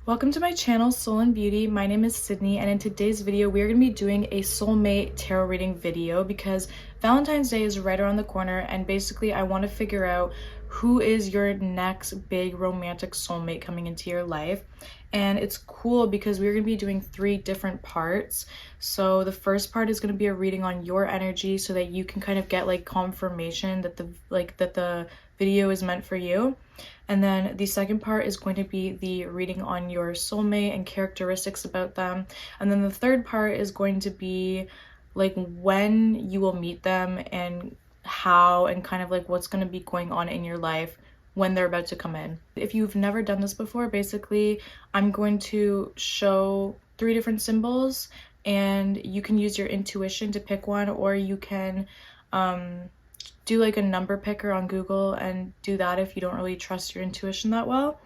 Welcome to my channel, Soul and Beauty. My name is Sydney, and in today's video, we are going to be doing a soulmate tarot reading video because Valentine's Day is right around the corner, and basically I want to figure out who is your next big romantic soulmate coming into your life. And it's cool because we're going to be doing 3 different parts. So the first part is going to be a reading on your energy so that you can kind of get like confirmation that the video is meant for you. And then the second part is going to be the reading on your soulmate and characteristics about them. And then the third part is going to be like when you will meet them and how, and kind of like what's going to be going on in your life when they're about to come in. If you've never done this before, basically I'm going to show 3 different symbols and you can use your intuition to pick one, or you can do like a number picker on Google and do that if you don't really trust your intuition that well.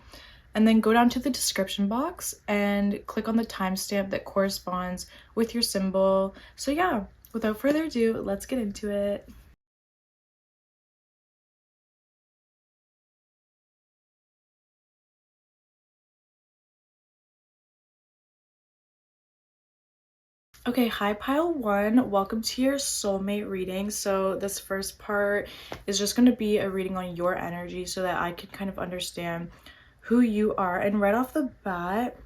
And then go down to the description box and click on the timestamp that corresponds with your symbol. So yeah, without further ado, let's get into it. Okay, hi pile 1, welcome to your soulmate reading. So this first part is just going to be a reading on your energy so that I can kind of understand who you are. And right off the bat,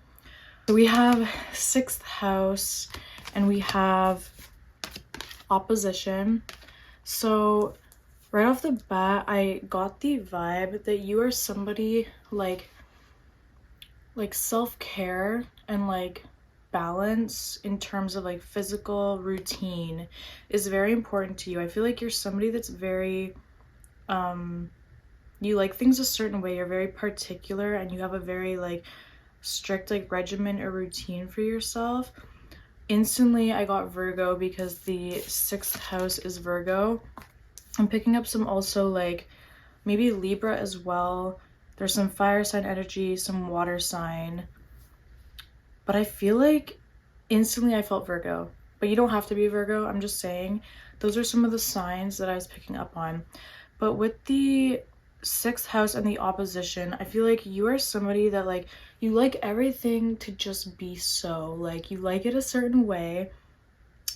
we have 6th house and we have opposition. So right off the bat, I got the vibe that you are somebody like self-care and like balance in terms of like physical routine is very important to you. I feel like you're somebody that's very you like things a certain way, you're very particular, and you have a very like strict like regimen or routine for yourself. Instantly I got Virgo because the 6th house is Virgo. I'm picking up some also like maybe Libra as well. There's some fire sign energy, some water sign, but I feel like instantly I felt Virgo. But you don't have to be Virgo, I'm just saying. Those are some of the signs that I was picking up on. But with the 6th house and the opposition, I feel like you are somebody that like, you like everything to just be so. Like, you like it a certain way.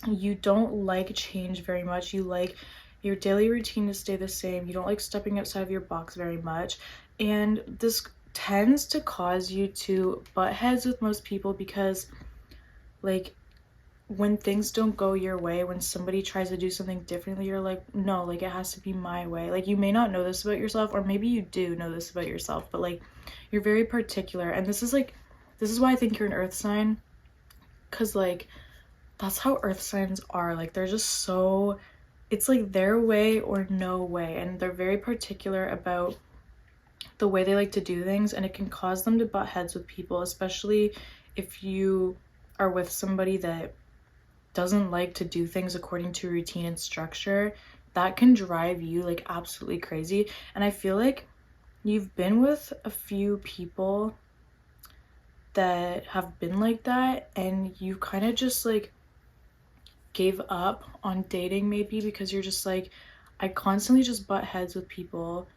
You don't like change very much. You like your daily routine to stay the same. You don't like stepping outside of your box very much. And this tends to cause you to butt heads with most people because like when things don't go your way, when somebody tries to do something differently, you're like, no, like it has to be my way. Like you may not know this about yourself, or maybe you do know this about yourself, but like you're very particular. And this is why I think you're an earth sign, because like that's how earth signs are. Like they're just so, it's like their way or no way, and they're very particular about the way they like to do things, and it can cause them to butt heads with people, especially if you are with somebody that doesn't like to do things according to routine and structure. That can drive you like absolutely crazy. And I feel like you've been with a few people that have been like that, and you kind of just like gave up on dating maybe because you're just like, I constantly just butt heads with people.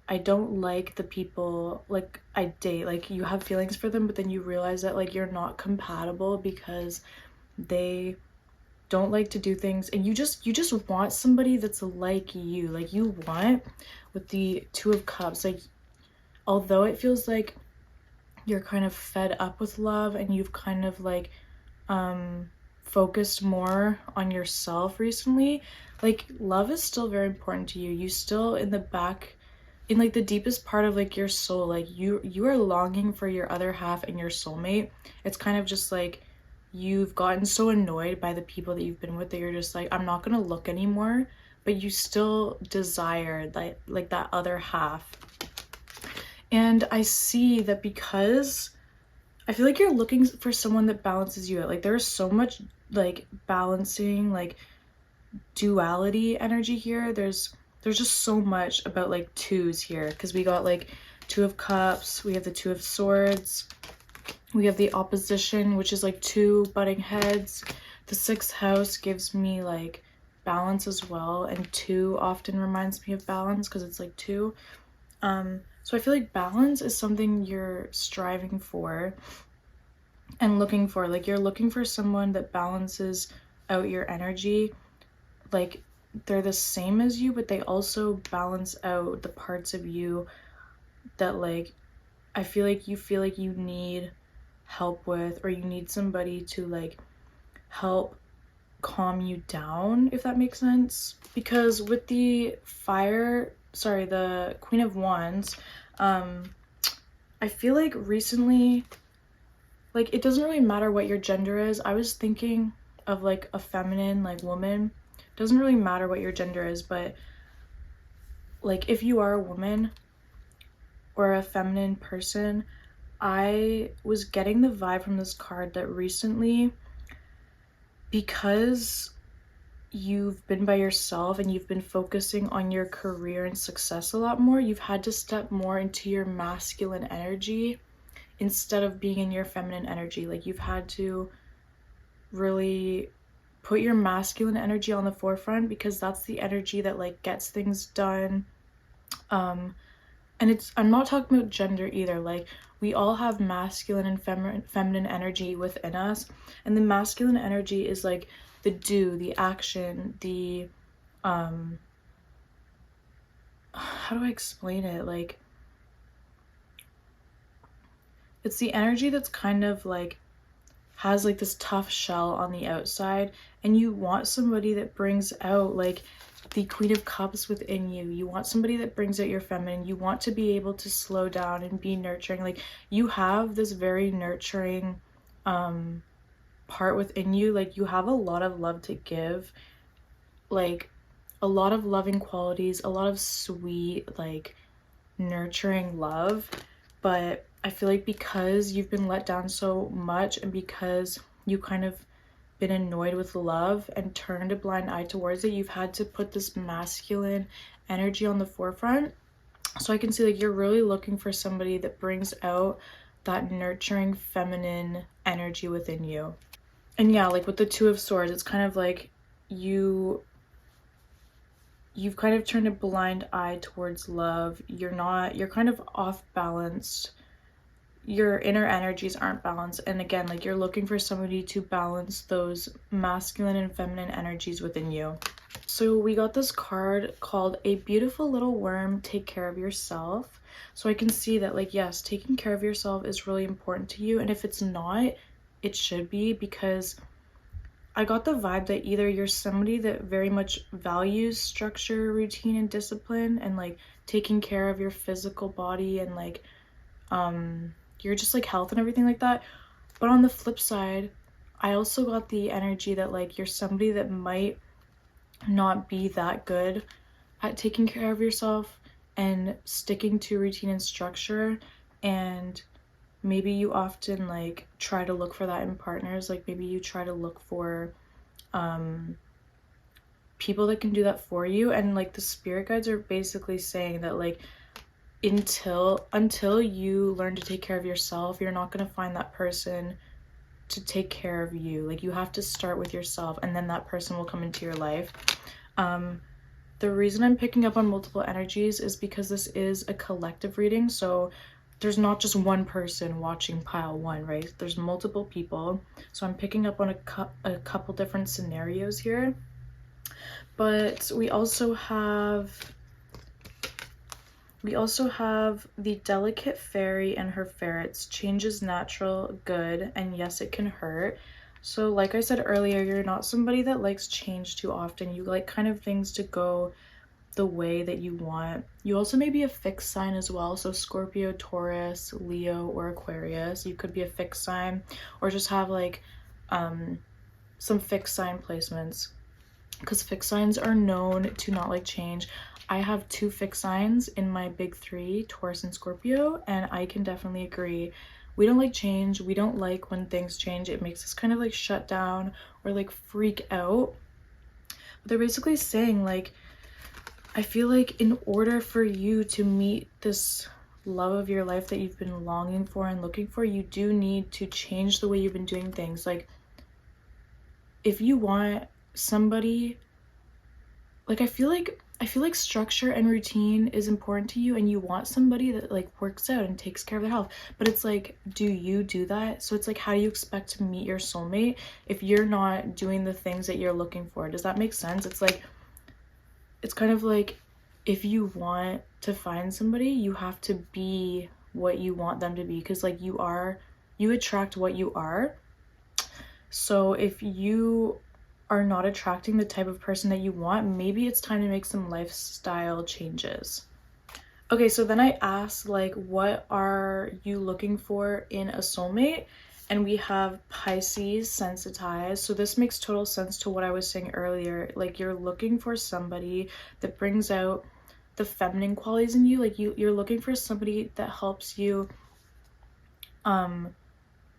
I don't like the people like I date. Like you have feelings for them, but then you realize that like you're not compatible because they don't like to do things, and you just want somebody that's like you. Like you want, with the 2 of Cups, like although it feels like you're kind of fed up with love and you've kind of like focused more on yourself recently, like love is still very important to you. You still in the back, in like the deepest part of like your soul, like you are longing for your other half and your soulmate. It's kind of just like you've gotten so annoyed by the people that you've been with that you're just like, I'm not gonna look anymore, but you still desire like that other half. And I see that because I feel like you're looking for someone that balances you out. Like there's so much like balancing, like duality energy here. There's just so much about like 2s here, because we got like 2 of Cups, we have the 2 of Swords, we have the opposition, which is like 2 butting heads. The 6th house gives me like balance as well, and 2 often reminds me of balance because it's like 2. So I feel like balance is something you're striving for and looking for. Like you're looking for someone that balances out your energy. Like they're the same as you, but they also balance out the parts of you that like I feel like you need help with, or you need somebody to like help calm you down, if that makes sense. Because with the the Queen of Wands, I feel like recently, like it doesn't really matter what your gender is. I was thinking of like a feminine like woman. It doesn't really matter what your gender is, but like if you are a woman or a feminine person, I was getting the vibe from this card that recently, because you've been by yourself and you've been focusing on your career and success a lot more, you've had to step more into your masculine energy instead of being in your feminine energy. Like you've had to really put your masculine energy on the forefront, because that's the energy that like gets things done. And I'm not talking about gender either. Like we all have masculine and feminine energy within us, and the masculine energy is like the do, the action, the how do I explain it? Like it's the energy that's kind of like has like this tough shell on the outside, and you want somebody that brings out like the Queen of Cups within you. You want somebody that brings out your feminine. You want to be able to slow down and be nurturing. Like you have this very nurturing part within you. Like you have a lot of love to give, like a lot of loving qualities, a lot of sweet like nurturing love. But I feel like because you've been let down so much, and because you kind of been annoyed with love and turned a blind eye towards it, you've had to put this masculine energy on the forefront. So I can see like you're really looking for somebody that brings out that nurturing feminine energy within you. And yeah, like with the Two of Swords, it's kind of like you've kind of turned a blind eye towards love. You're kind of off balanced. Your inner energies aren't balanced, and again, like you're looking for somebody to balance those masculine and feminine energies within you. So we got this card called A Beautiful Little Worm, Take Care of Yourself. So I can see that like yes, taking care of yourself is really important to you, and if it's not, it should be, because I got the vibe that either you're somebody that very much values structure, routine, and discipline, and like taking care of your physical body, and like you're just like health and everything like that. But on the flip side, I also got the energy that like you're somebody that might not be that good at taking care of yourself and sticking to routine and structure, and maybe you often like try to look for that in partners. Like maybe you try to look for people that can do that for you, and like the spirit guides are basically saying that like until you learn to take care of yourself, you're not going to find that person to take care of you. Like you have to start with yourself, and then that person will come into your life. The reason I'm picking up on multiple energies is because this is a collective reading, so there's not just one person watching pile one, right? There's multiple people, so I'm picking up on a couple different scenarios here. But we also have the Delicate Fairy and her ferrets. Change is natural, good, and yes, it can hurt. So like I said earlier, you're not somebody that likes change too often. You like kind of things to go the way that you want. You also may be a fixed sign as well. So Scorpio, Taurus, Leo, or Aquarius. You could be a fixed sign, or just have like some fixed sign placements, because fixed signs are known to not like change. I have 2 fixed signs in my big 3, Taurus and Scorpio, and I can definitely agree. We don't like change. We don't like when things change. It makes us kind of like shut down or like freak out. But they're basically saying like, I feel like in order for you to meet this love of your life that you've been longing for and looking for, you do need to change the way you've been doing things. Like if you want somebody, like I feel like I feel like structure and routine is important to you, and you want somebody that like works out and takes care of their health. But it's like, do you do that? So it's like, how do you expect to meet your soulmate if you're not doing the things that you're looking for? Does that make sense? It's like, it's kind of like, if you want to find somebody, you have to be what you want them to be, because like you attract what you are. So if you are not attracting the type of person that you want, maybe it's time to make some lifestyle changes. Okay, so then I asked, like, what are you looking for in a soulmate? And we have Pisces sensitized. So this makes total sense to what I was saying earlier. Like, you're looking for somebody that brings out the feminine qualities in you. Like, you're looking for somebody that helps you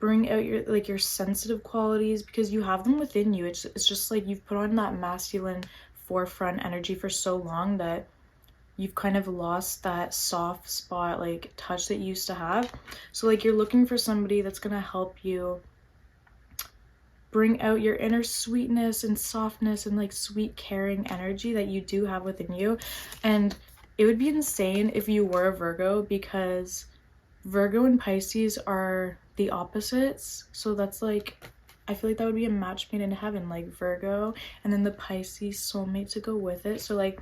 bring out your sensitive qualities, because you have them within you. It's just like you've put on that masculine forefront energy for so long that you've kind of lost that soft spot, like touch that you used to have. So like you're looking for somebody that's gonna help you bring out your inner sweetness and softness and like sweet caring energy that you do have within you. And it would be insane if you were a Virgo, because Virgo and Pisces are the opposites. So that's like, I feel like that would be a match made in heaven, like Virgo and then the Pisces soulmate to go with it. So like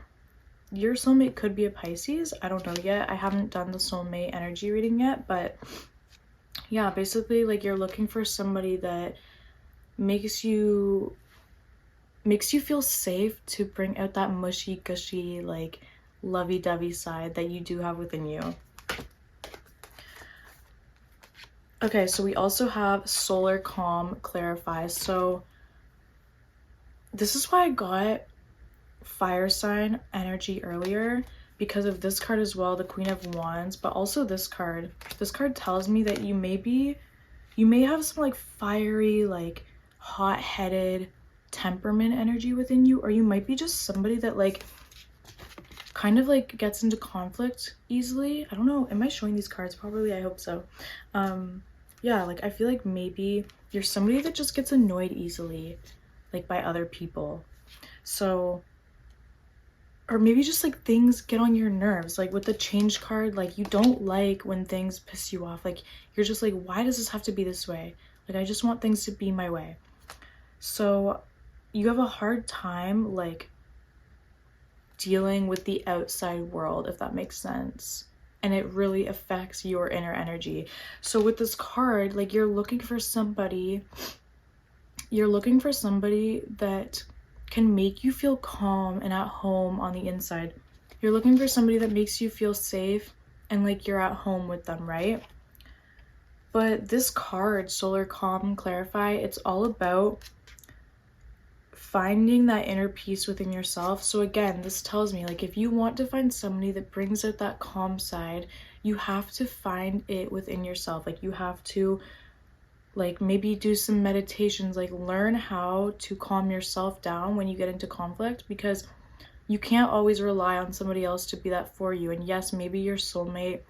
your soulmate could be a Pisces. I don't know yet. I haven't done the soulmate energy reading yet, but yeah, basically like you're looking for somebody that makes you feel safe to bring out that mushy gushy like lovey-dovey side that you do have within you. Okay, so we also have Solar Calm Clarify. So this is why I got fire sign energy earlier, because of this card as well, the Queen of Wands, but also this card. This card tells me that you may have some like fiery, like hot-headed temperament energy within you, or you might be just somebody that like kind of like gets into conflict easily. I don't know, am I showing these cards properly? I hope so. Yeah, like I feel like maybe you're somebody that just gets annoyed easily, like by other people. So, or maybe just like things get on your nerves, like with the Change card, like you don't like when things piss you off. Like you're just like, why does this have to be this way? Like I just want things to be my way. So you have a hard time like dealing with the outside world, if that makes sense. And it really affects your inner energy. So with this card, like you're looking for somebody that can make you feel calm and at home on the inside. You're looking for somebody that makes you feel safe and like you're at home with them, right? But this card, Solar Calm Clarify, it's all about finding that inner peace within yourself. So again, this tells me like if you want to find somebody that brings out that calm side, you have to find it within yourself. Like you have to like maybe do some meditations, like learn how to calm yourself down when you get into conflict, because you can't always rely on somebody else to be that for you. And yes, maybe your soulmate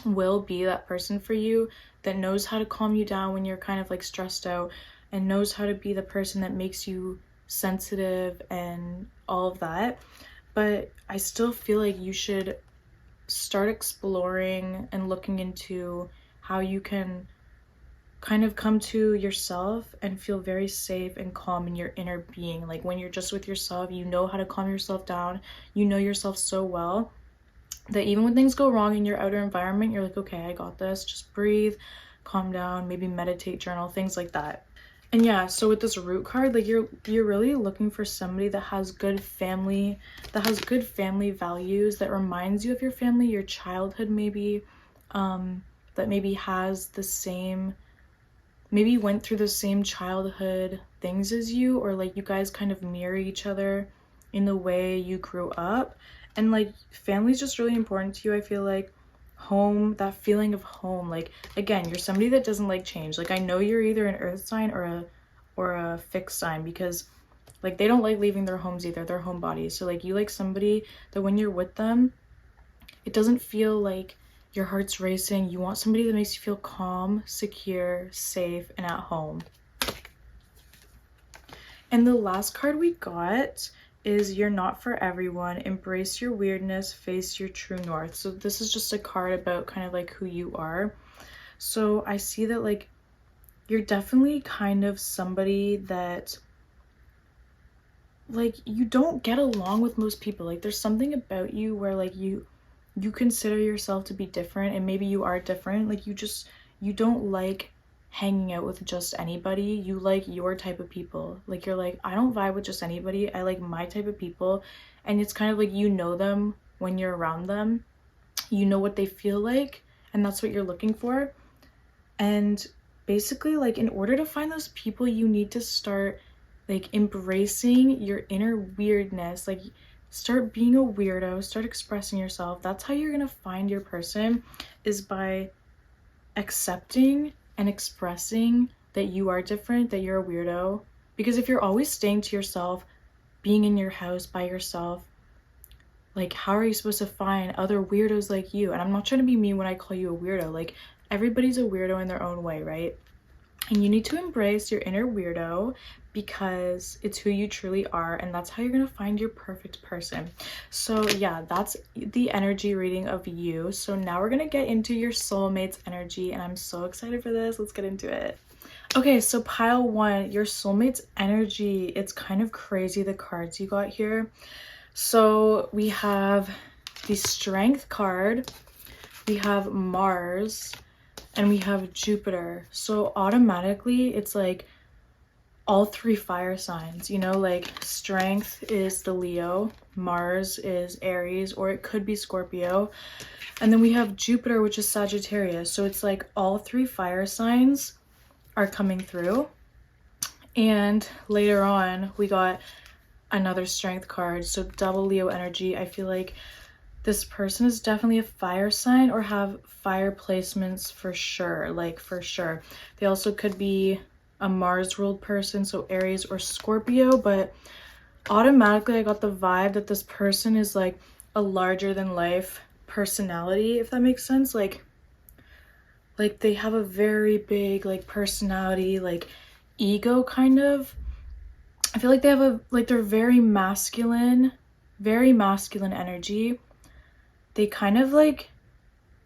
will be that person for you that knows how to calm you down when you're kind of like stressed out, and knows how to be the person that makes you sensitive and all of that. But I still feel like you should start exploring and looking into how you can kind of come to yourself and feel very safe and calm in your inner being. Like when you're just with yourself, you know how to calm yourself down. You know yourself so well that even when things go wrong in your outer environment, you're like, okay, I got this. Just breathe, calm down, maybe meditate, journal, things like that. And yeah, so with this Root card, like you're really looking for somebody that has good family values, that reminds you of your family, your childhood maybe, that maybe has the same, maybe went through the same childhood things as you, or like you guys kind of mirror each other in the way you grew up. And like family's just really important to you. I feel like home, that feeling of home, like again, you're somebody that doesn't like change. Like I know you're either an earth sign or a fixed sign, because like they don't like leaving their homes either, their home bodies. So like you like somebody that when you're with them, it doesn't feel like your heart's racing. You want somebody that makes you feel calm, secure, safe, and at home. And the last card we got is you're not for everyone. Embrace your weirdness, face your true north. So this is just a card about kind of like who you are. So I see that like you're definitely kind of somebody that like you don't get along with most people. Like there's something about you where like you consider yourself to be different, and maybe you are different. Like you don't like hanging out with just anybody. You like your type of people. Like you're like, I don't vibe with just anybody. I like my type of people. And it's kind of like you know them when you're around them. You know what they feel like, and that's what you're looking for. And basically, like, in order to find those people, you need to start like embracing your inner weirdness. Like start being a weirdo, start expressing yourself. That's how you're gonna find your person, is by accepting and expressing that you are different, that you're a weirdo. Because if you're always staying to yourself, being in your house by yourself, like how are you supposed to find other weirdos like you? And I'm not trying to be mean when I call you a weirdo. Like everybody's a weirdo in their own way, right? And you need to embrace your inner weirdo, because it's who you truly are, and that's how you're gonna find your perfect person. So yeah, that's the energy reading of you. So now we're gonna get into your soulmate's energy, and I'm so excited for this. Let's get into it. Okay, so pile 1, your soulmate's energy. It's kind of crazy, the cards you got here. So we have the Strength card, we have Mars, and we have Jupiter. So automatically it's like all 3 fire signs, you know, like Strength is the Leo, Mars is Aries, or it could be Scorpio, and then we have Jupiter, which is Sagittarius. So it's like all 3 fire signs are coming through. And later on we got another Strength card, so double Leo energy. I feel like this person is definitely a fire sign or have fire placements for sure, like for sure. They also could be a Mars ruled person, so Aries or Scorpio, but automatically I got the vibe that this person is like a larger than life personality, if that makes sense. Like they have a very big like personality, like ego kind of. I feel like they have a like they're very masculine energy. They kind of like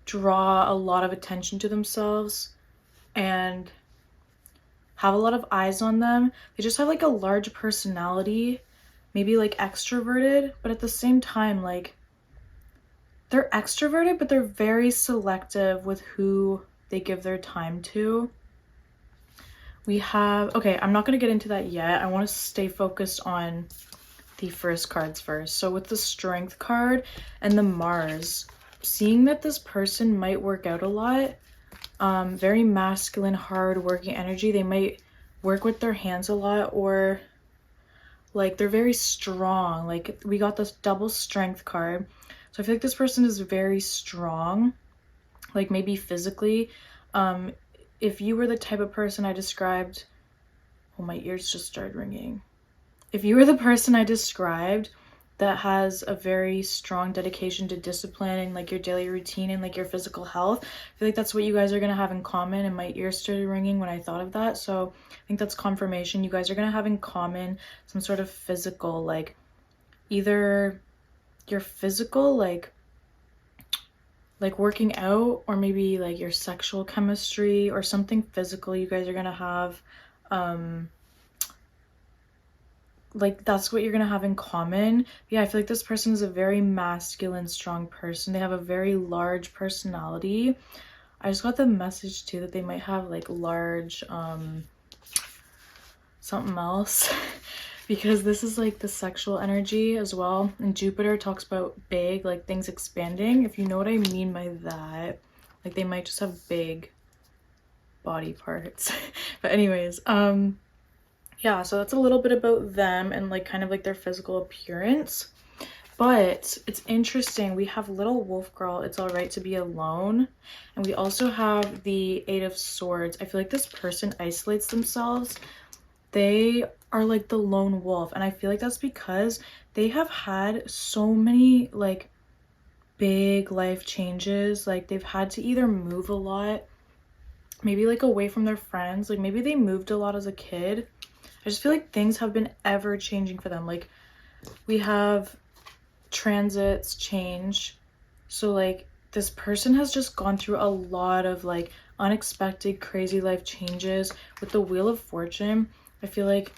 draw a lot of attention to themselves and have a lot of eyes on them. They just have like a large personality, maybe like extroverted, but at the same time, like they're extroverted, but they're very selective with who they give their time to. We have, okay, I'm not going to get into that yet. I want to stay focused on the first cards first. So with the Strength card and the Mars, seeing that this person might work out a lot, very masculine, hard working energy. They might work with their hands a lot, or like they're very strong. Like we got this double Strength card, so I feel like this person is very strong, like maybe physically. If you were the type of person I described, oh, my ears just started ringing. If you were the person I described that has a very strong dedication to discipline and like your daily routine and like your physical health, I feel like that's what you guys are going to have in common. And my ears started ringing when I thought of that. So I think that's confirmation. You guys are going to have in common some sort of physical, like either your physical, like working out, or maybe like your sexual chemistry or something physical you guys are going to have. Like that's what you're gonna have in common. Yeah, I feel like this person is a very masculine, strong person. They have a very large personality. I just got the message too that they might have like large something else because this is like the sexual energy as well, and Jupiter talks about big, like things expanding, if you know what I mean by that. Like they might just have big body parts. But anyways, yeah, so that's a little bit about them and like kind of like their physical appearance. But it's interesting, we have Little Wolf Girl, It's All Right to Be Alone, and we also have the 8 of Swords. I feel like this person isolates themselves. They are like the lone wolf, and I feel like that's because they have had so many like big life changes. Like they've had to either move a lot, maybe like away from their friends, like maybe they moved a lot as a kid. I just feel like things have been ever changing for them. Like We have transits, change. So like this person has just gone through a lot of like unexpected crazy life changes. With the Wheel of Fortune, I feel like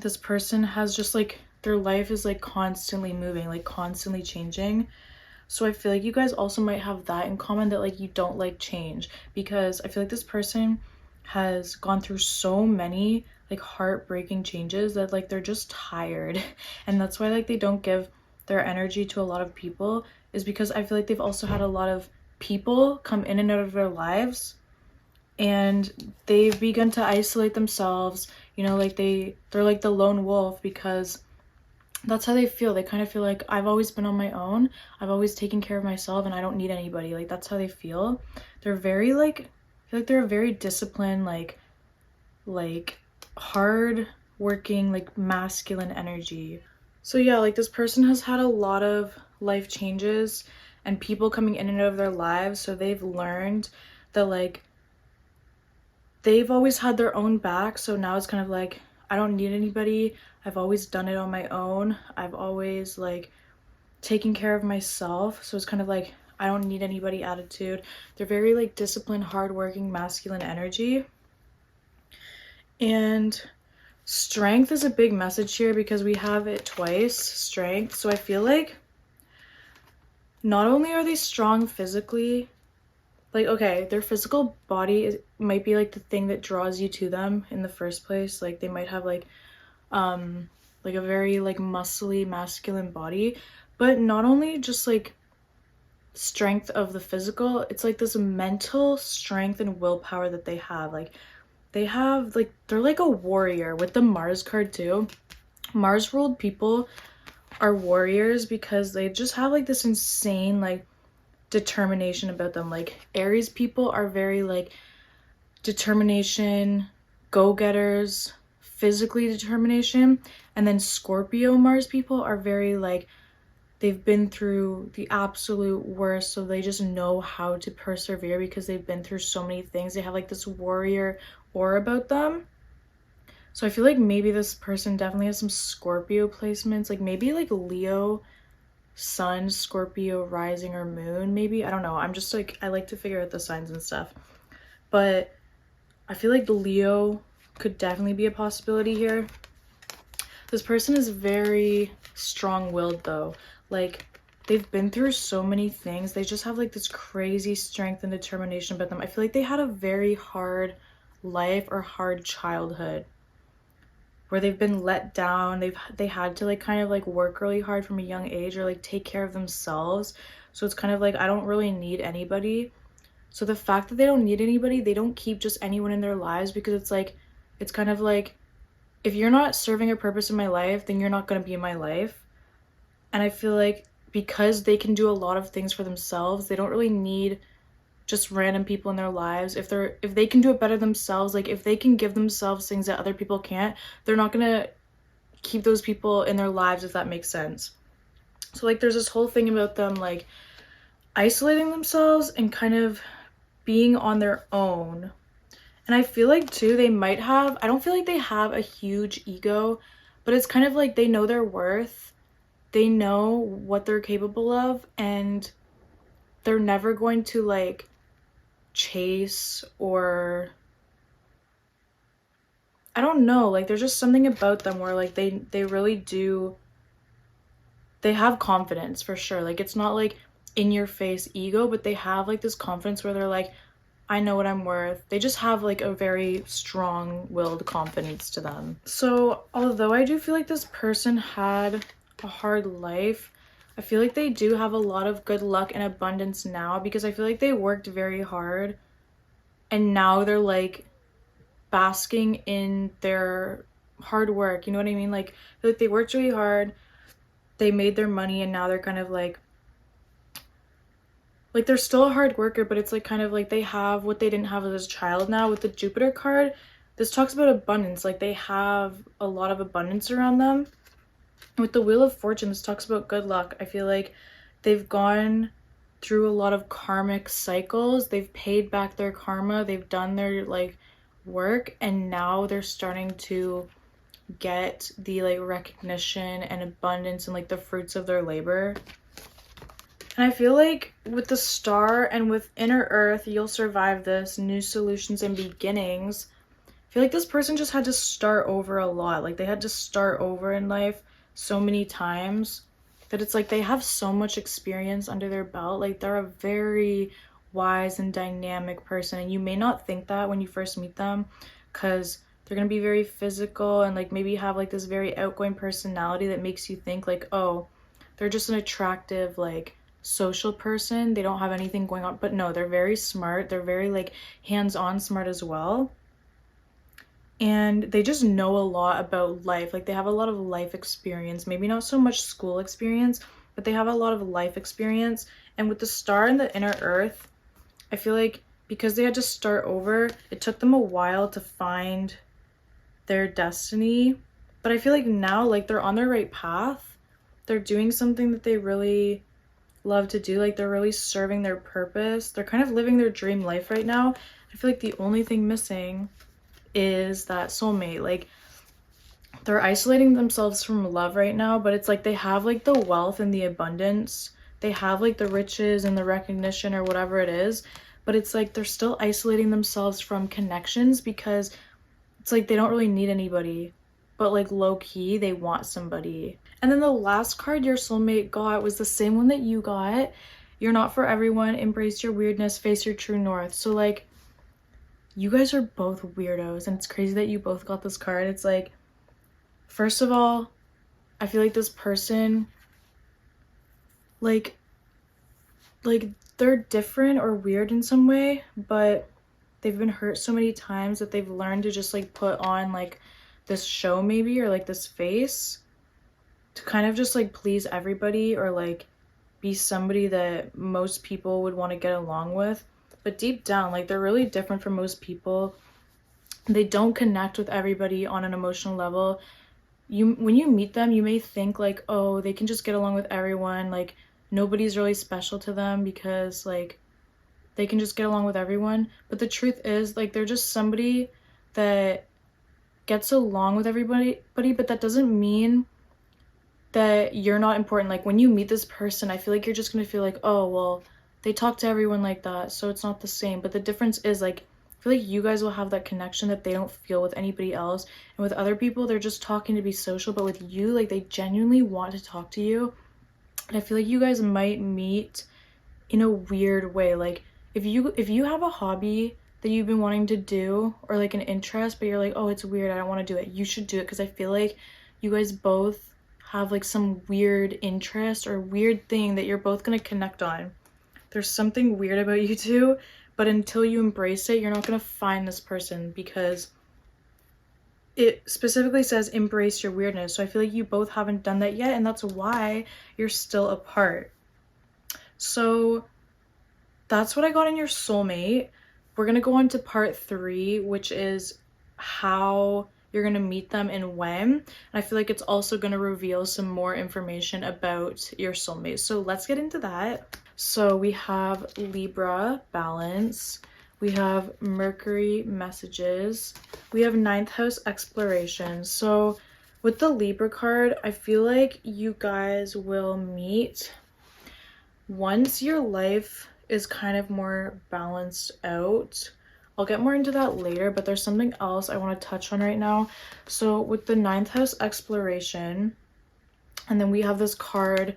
this person has just like their life is like constantly moving, like constantly changing. So I feel like you guys also might have that in common, that like you don't like change, because I feel like this person has gone through so many like heartbreaking changes that like they're just tired. And that's why like they don't give their energy to a lot of people, is because I feel like they've also had a lot of people come in and out of their lives, and they've begun to isolate themselves, you know, like they're like the lone wolf, because that's how they feel. They kind of feel like, I've always been on my own, I've always taken care of myself, and I don't need anybody. Like that's how they feel. They're very like, I feel like they're a very disciplined, like hard working, like masculine energy. So yeah, like this person has had a lot of life changes and people coming in and out of their lives, so they've learned that like they've always had their own back. So now it's kind of like, I don't need anybody. I've always done it on my own. I've always like taken care of myself. So it's kind of like, I don't need anybody attitude. They're very like disciplined, hardworking, masculine energy. And strength is a big message here because we have it twice, strength. So I feel like not only are they strong physically, like, okay, their physical body might be like the thing that draws you to them in the first place. Like they might have like a very like muscly masculine body, but not only just like strength of the physical, it's like this mental strength and willpower that they have. Like they have like, they're like a warrior. With the Mars card too, Mars ruled people are warriors because they just have like this insane like determination about them. Like Aries people are very like determination, go-getters, physically determination. And then Scorpio Mars people are very like, they've been through the absolute worst, so they just know how to persevere because they've been through so many things. They have like this warrior aura about them. So I feel like maybe this person definitely has some Scorpio placements, like maybe like Leo Sun, Scorpio rising or moon, maybe. I don't know. I'm just like, I like to figure out the signs and stuff. But I feel like the Leo could definitely be a possibility here. This person is very strong-willed though. Like they've been through so many things. They just have like this crazy strength and determination about them. I feel like they had a very hard life or hard childhood where they've been let down. They had to like kind of like work really hard from a young age, or like take care of themselves. So it's kind of like, I don't really need anybody. So the fact that they don't need anybody, they don't keep just anyone in their lives, because it's like, it's kind of like, if you're not serving a purpose in my life, then you're not going to be in my life. And I feel like because they can do a lot of things for themselves, they don't really need just random people in their lives. If they can do it better themselves, like if they can give themselves things that other people can't, they're not going to keep those people in their lives, if that makes sense. So like there's this whole thing about them like isolating themselves and kind of being on their own. And I feel like too, they might have, I don't feel like they have a huge ego, but it's kind of like they know their worth. They know what they're capable of, and they're never going to like chase, or I don't know, like there's just something about them where like they really do, they have confidence for sure. Like it's not like in your face ego, but they have like this confidence where they're like, I know what I'm worth. They just have like a very strong-willed confidence to them. So although I do feel like this person had a hard life, I feel like they do have a lot of good luck and abundance now, because I feel like they worked very hard and now they're like basking in their hard work. You know what I mean? Like I feel like they worked really hard, they made their money, and now they're kind of like they're still a hard worker, but it's like kind of like they have what they didn't have as a child now. With the Jupiter card, this talks about abundance. Like they have a lot of abundance around them. With the Wheel of Fortune, this talks about good luck. I feel like they've gone through a lot of karmic cycles. They've paid back their karma. They've done their like work, and now they're starting to get the like recognition and abundance and like the fruits of their labor. And I feel like with the Star and with Inner Earth, you'll survive this, new solutions and beginnings. I feel like this person just had to start over a lot. Like they had to start over in life so many times that it's like they have so much experience under their belt. Like they're a very wise and dynamic person, and you may not think that when you first meet them, because they're going to be very physical and like maybe have like this very outgoing personality that makes you think like, oh, they're just an attractive like social person, they don't have anything going on. But no, they're very smart, they're very like hands-on smart as well, and they just know a lot about life. Like they have a lot of life experience, maybe not so much school experience, but they have a lot of life experience. And with the Star and the Inner Earth, I feel like because they had to start over, it took them a while to find their destiny. But I feel like now, like, they're on their right path. They're doing something that they really love to do. Like, they're really serving their purpose. They're kind of living their dream life right now. I feel like the only thing missing is that soulmate. Like, they're isolating themselves from love right now, but it's like they have, like, the wealth and the abundance. They have like the riches and the recognition or whatever it is, but it's like they're still isolating themselves from connections because it's like they don't really need anybody, but like low-key they want somebody. And then the last card your soulmate got was the same one that you got. You're not for everyone, embrace your weirdness, face your true north. So like you guys are both weirdos, and it's crazy that you both got this card. It's like, first of all, I feel like this person like they're different or weird in some way, but they've been hurt so many times that they've learned to just like put on like this show maybe, or like this face to kind of just like please everybody, or like be somebody that most people would want to get along with. But deep down, like they're really different from most people. They don't connect with everybody on an emotional level. When you meet them, you may think like, oh, they can just get along with everyone, like nobody's really special to them because like they can just get along with everyone. But the truth is, like, they're just somebody that gets along with everybody, but that doesn't mean that you're not important. Like when you meet this person, I feel like you're just gonna feel like, oh well, they talk to everyone like that, so it's not the same. But the difference is, like, I feel like you guys will have that connection that they don't feel with anybody else. And with other people, they're just talking to be social, but with you, like, they genuinely want to talk to you. And I feel like you guys might meet in a weird way. Like if you have a hobby that you've been wanting to do, or like an interest, but you're like, oh, it's weird, I don't want to do it, you should do it, because I feel like you guys both have like some weird interest or weird thing that you're both gonna connect on. There's something weird about you two, but until you embrace it, you're not gonna find this person, because it specifically says embrace your weirdness. So I feel like you both haven't done that yet, and that's why you're still apart. So that's what I got in your soulmate. We're gonna go on to part 3, which is how you're gonna meet them and when. And I feel like it's also gonna reveal some more information about your soulmate. So let's get into that. So we have Libra, balance. We have Mercury, messages. We have 9th house, exploration. So with the Libra card, I feel like you guys will meet once your life is kind of more balanced out. I'll get more into that later, but there's something else I want to touch on right now. So with the 9th house, exploration, and then we have this card,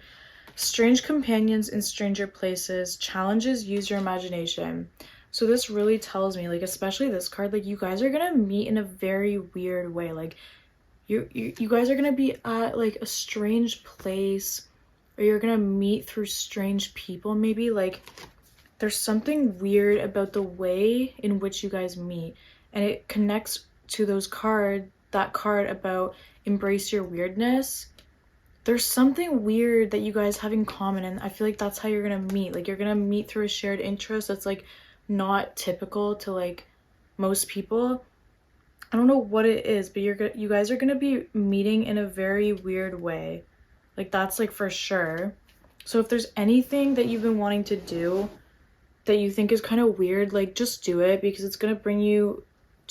strange companions in stranger places, challenges, use your imagination. So this really tells me, like, especially this card, like, you guys are gonna meet in a very weird way. Like you guys are gonna be at like a strange place, or you're gonna meet through strange people maybe. Like there's something weird about the way in which you guys meet, and it connects to that card about embrace your weirdness. There's something weird that you guys have in common, and I feel like that's how you're gonna meet. Like you're gonna meet through a shared interest that's like not typical to like most people. I don't know what it is, but you guys are gonna be meeting in a very weird way. Like that's like for sure. So if there's anything that you've been wanting to do that you think is kind of weird, like just do it, because it's gonna bring you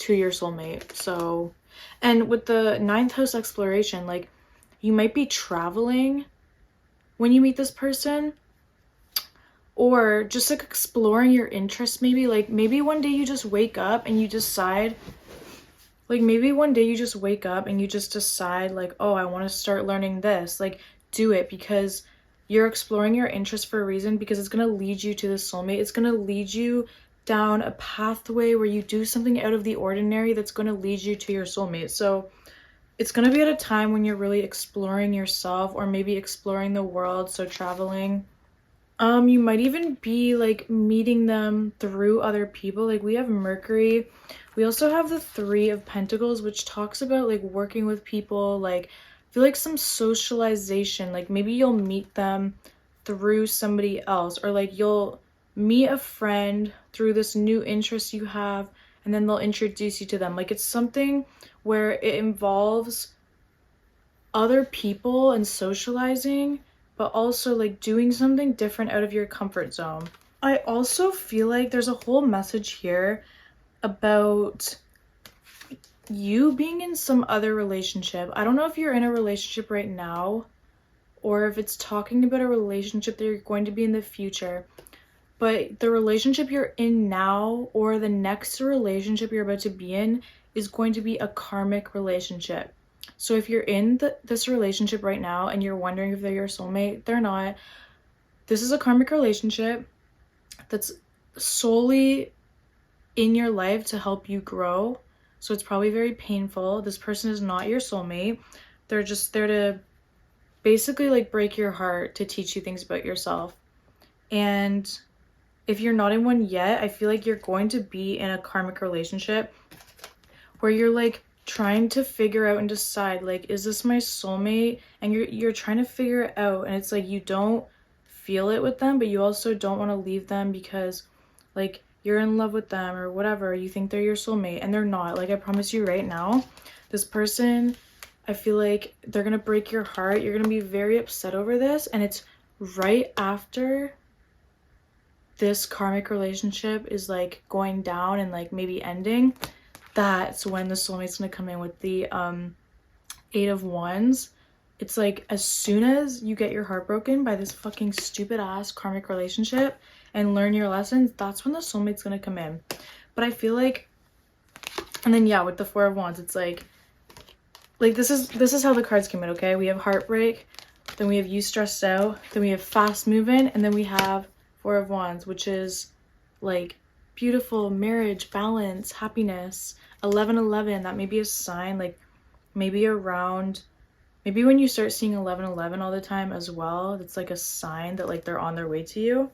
to your soulmate. So, and with the 9th house exploration, like you might be traveling when you meet this person, or just like exploring your interests. Maybe like maybe one day you just wake up and you decide, like maybe one day you just wake up and you just decide like, oh, I want to start learning this. Like do it, because you're exploring your interests for a reason, because it's going to lead you to the soulmate. It's going to lead you down a pathway where you do something out of the ordinary that's going to lead you to your soulmate. So it's going to be at a time when you're really exploring yourself, or maybe exploring the world, so traveling. You might even be like meeting them through other people. Like we have Mercury. We also have the 3 of Pentacles, which talks about like working with people, like I feel like some socialization. Like maybe you'll meet them through somebody else, or like you'll meet a friend through this new interest you have, and then they'll introduce you to them. Like it's something where it involves other people and socializing, but also like doing something different out of your comfort zone. I also feel like there's a whole message here about you being in some other relationship. I don't know if you're in a relationship right now, or if it's talking about a relationship that you're going to be in the future. But the relationship you're in now, or the next relationship you're about to be in, is going to be a karmic relationship. So if you're in this relationship right now and you're wondering if they're your soulmate, they're not. This is a karmic relationship that's solely in your life to help you grow. So it's probably very painful. This person is not your soulmate. They're just there to basically like break your heart, to teach you things about yourself. And if you're not in one yet, I feel like you're going to be in a karmic relationship where you're like trying to figure out and decide, like, is this my soulmate? And you're trying to figure it out, and it's like you don't feel it with them, but you also don't want to leave them because like you're in love with them or whatever. You think they're your soulmate and they're not. Like I promise you right now, this person, I feel like they're gonna break your heart. You're gonna be very upset over this, and it's right after this karmic relationship is like going down and like maybe ending. That's when the soulmate's gonna come in with the 8 of Wands. It's like as soon as you get your heart broken by this fucking stupid ass karmic relationship and learn your lessons, that's when the soulmate's gonna come in. But I feel like, and then yeah, with the 4 of Wands, it's like this is how the cards came in. Okay, we have heartbreak, then we have you stressed out, then we have fast moving, and then we have 4 of Wands, which is like beautiful marriage, balance, happiness. 1111, that may be a sign, like maybe when you start seeing 1111 all the time as well, it's like a sign that like they're on their way to you.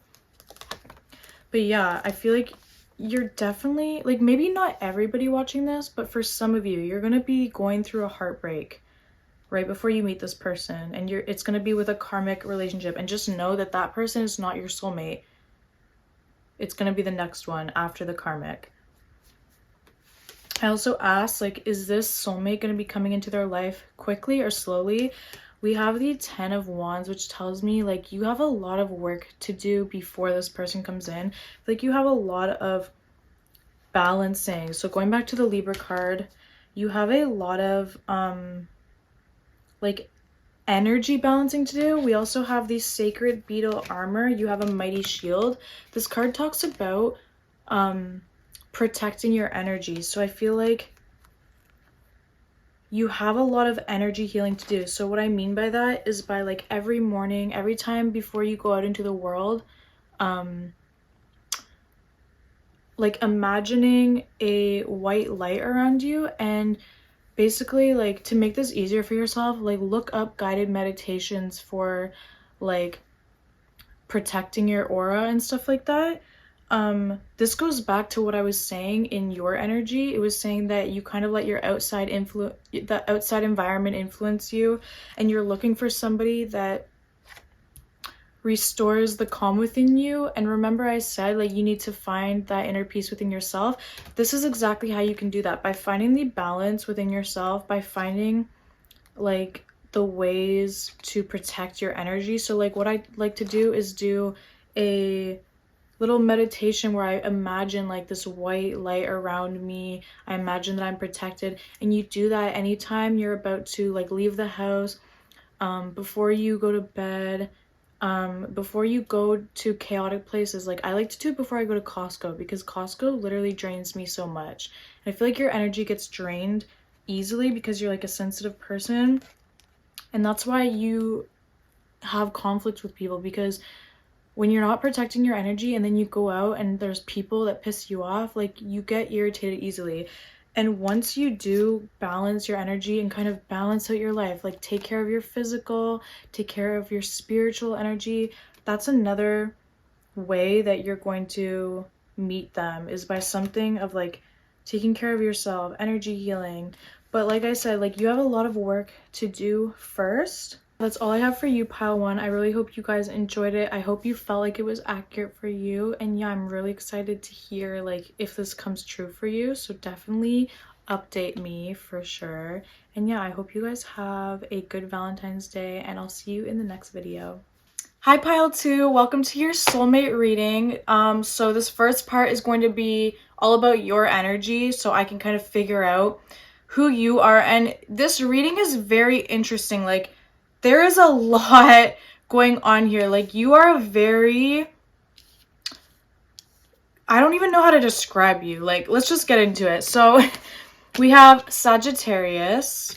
But yeah, I feel like you're definitely, like, maybe not everybody watching this, but for some of you, you're gonna be going through a heartbreak right before you meet this person, and it's gonna be with a karmic relationship. And just know that that person is not your soulmate. It's gonna be the next one after the karmic. I also asked, like, is this soulmate going to be coming into their life quickly or slowly? We have the 10 of Wands, which tells me, like, you have a lot of work to do before this person comes in. Like, you have a lot of balancing. So going back to the Libra card, you have a lot of, like, energy balancing to do. We also have the Sacred Beetle Armor. You have a Mighty Shield. This card talks about, protecting your energy. So I feel like you have a lot of energy healing to do. So what I mean by that is by like every morning, every time before you go out into the world, like imagining a white light around you, and basically, like, to make this easier for yourself, like look up guided meditations for like protecting your aura and stuff like that. This goes back to what I was saying in your energy. It was saying that you kind of let your outside environment influence you, and you're looking for somebody that restores the calm within you. And remember, I said, like, you need to find that inner peace within yourself. This is exactly how you can do that, by finding the balance within yourself, by finding like the ways to protect your energy. So like what I like to do is do a little meditation where I imagine like this white light around me. I imagine that I'm protected. And you do that anytime you're about to like leave the house, before you go to bed, before you go to chaotic places. Like I like to do it before I go to Costco, because Costco literally drains me so much. And I feel like your energy gets drained easily because you're like a sensitive person. And that's why you have conflict with people, because when you're not protecting your energy and then you go out and there's people that piss you off, like you get irritated easily. And once you do balance your energy and kind of balance out your life, like take care of your physical, take care of your spiritual energy, that's another way that you're going to meet them, is by something of like taking care of yourself, energy healing. But like I said, like you have a lot of work to do first. That's all I have for you, pile one. I really hope you guys enjoyed it. I hope you felt like it was accurate for you. And yeah, I'm really excited to hear like if this comes true for you. So definitely update me for sure. And yeah, I hope you guys have a good Valentine's Day, and I'll see you in the next video. Hi pile 2, welcome to your soulmate reading. So this first part is going to be all about your energy, so I can kind of figure out who you are. And this reading is very interesting. Like there is a lot going on here. Like you are a very, I don't even know how to describe you. Like let's just get into it. So we have Sagittarius,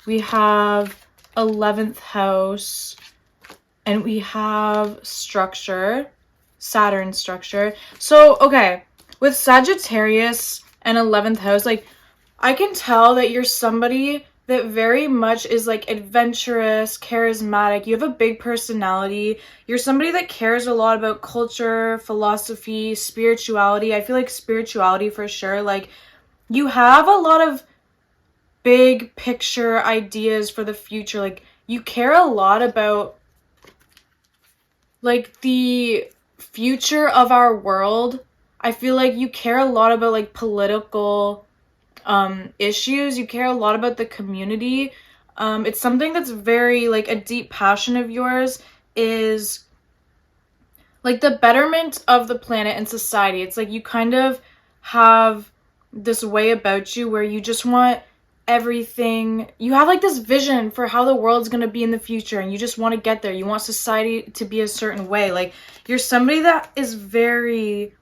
we have 11th house, and we have structure, Saturn structure. So, okay, with Sagittarius and 11th house, like, I can tell that you're somebody that very much is, like, adventurous, charismatic. You have a big personality. You're somebody that cares a lot about culture, philosophy, spirituality. I feel like spirituality for sure. Like, you have a lot of big picture ideas for the future. Like, you care a lot about like the future of our world. I feel like you care a lot about like political issues. You care a lot about the community. It's something that's very like a deep passion of yours, is like the betterment of the planet and society. It's like you kind of have this way about you where you just want everything, you have like this vision for how the world's going to be in the future, and you just want to get there. You want society to be a certain way. Like you're somebody that is very,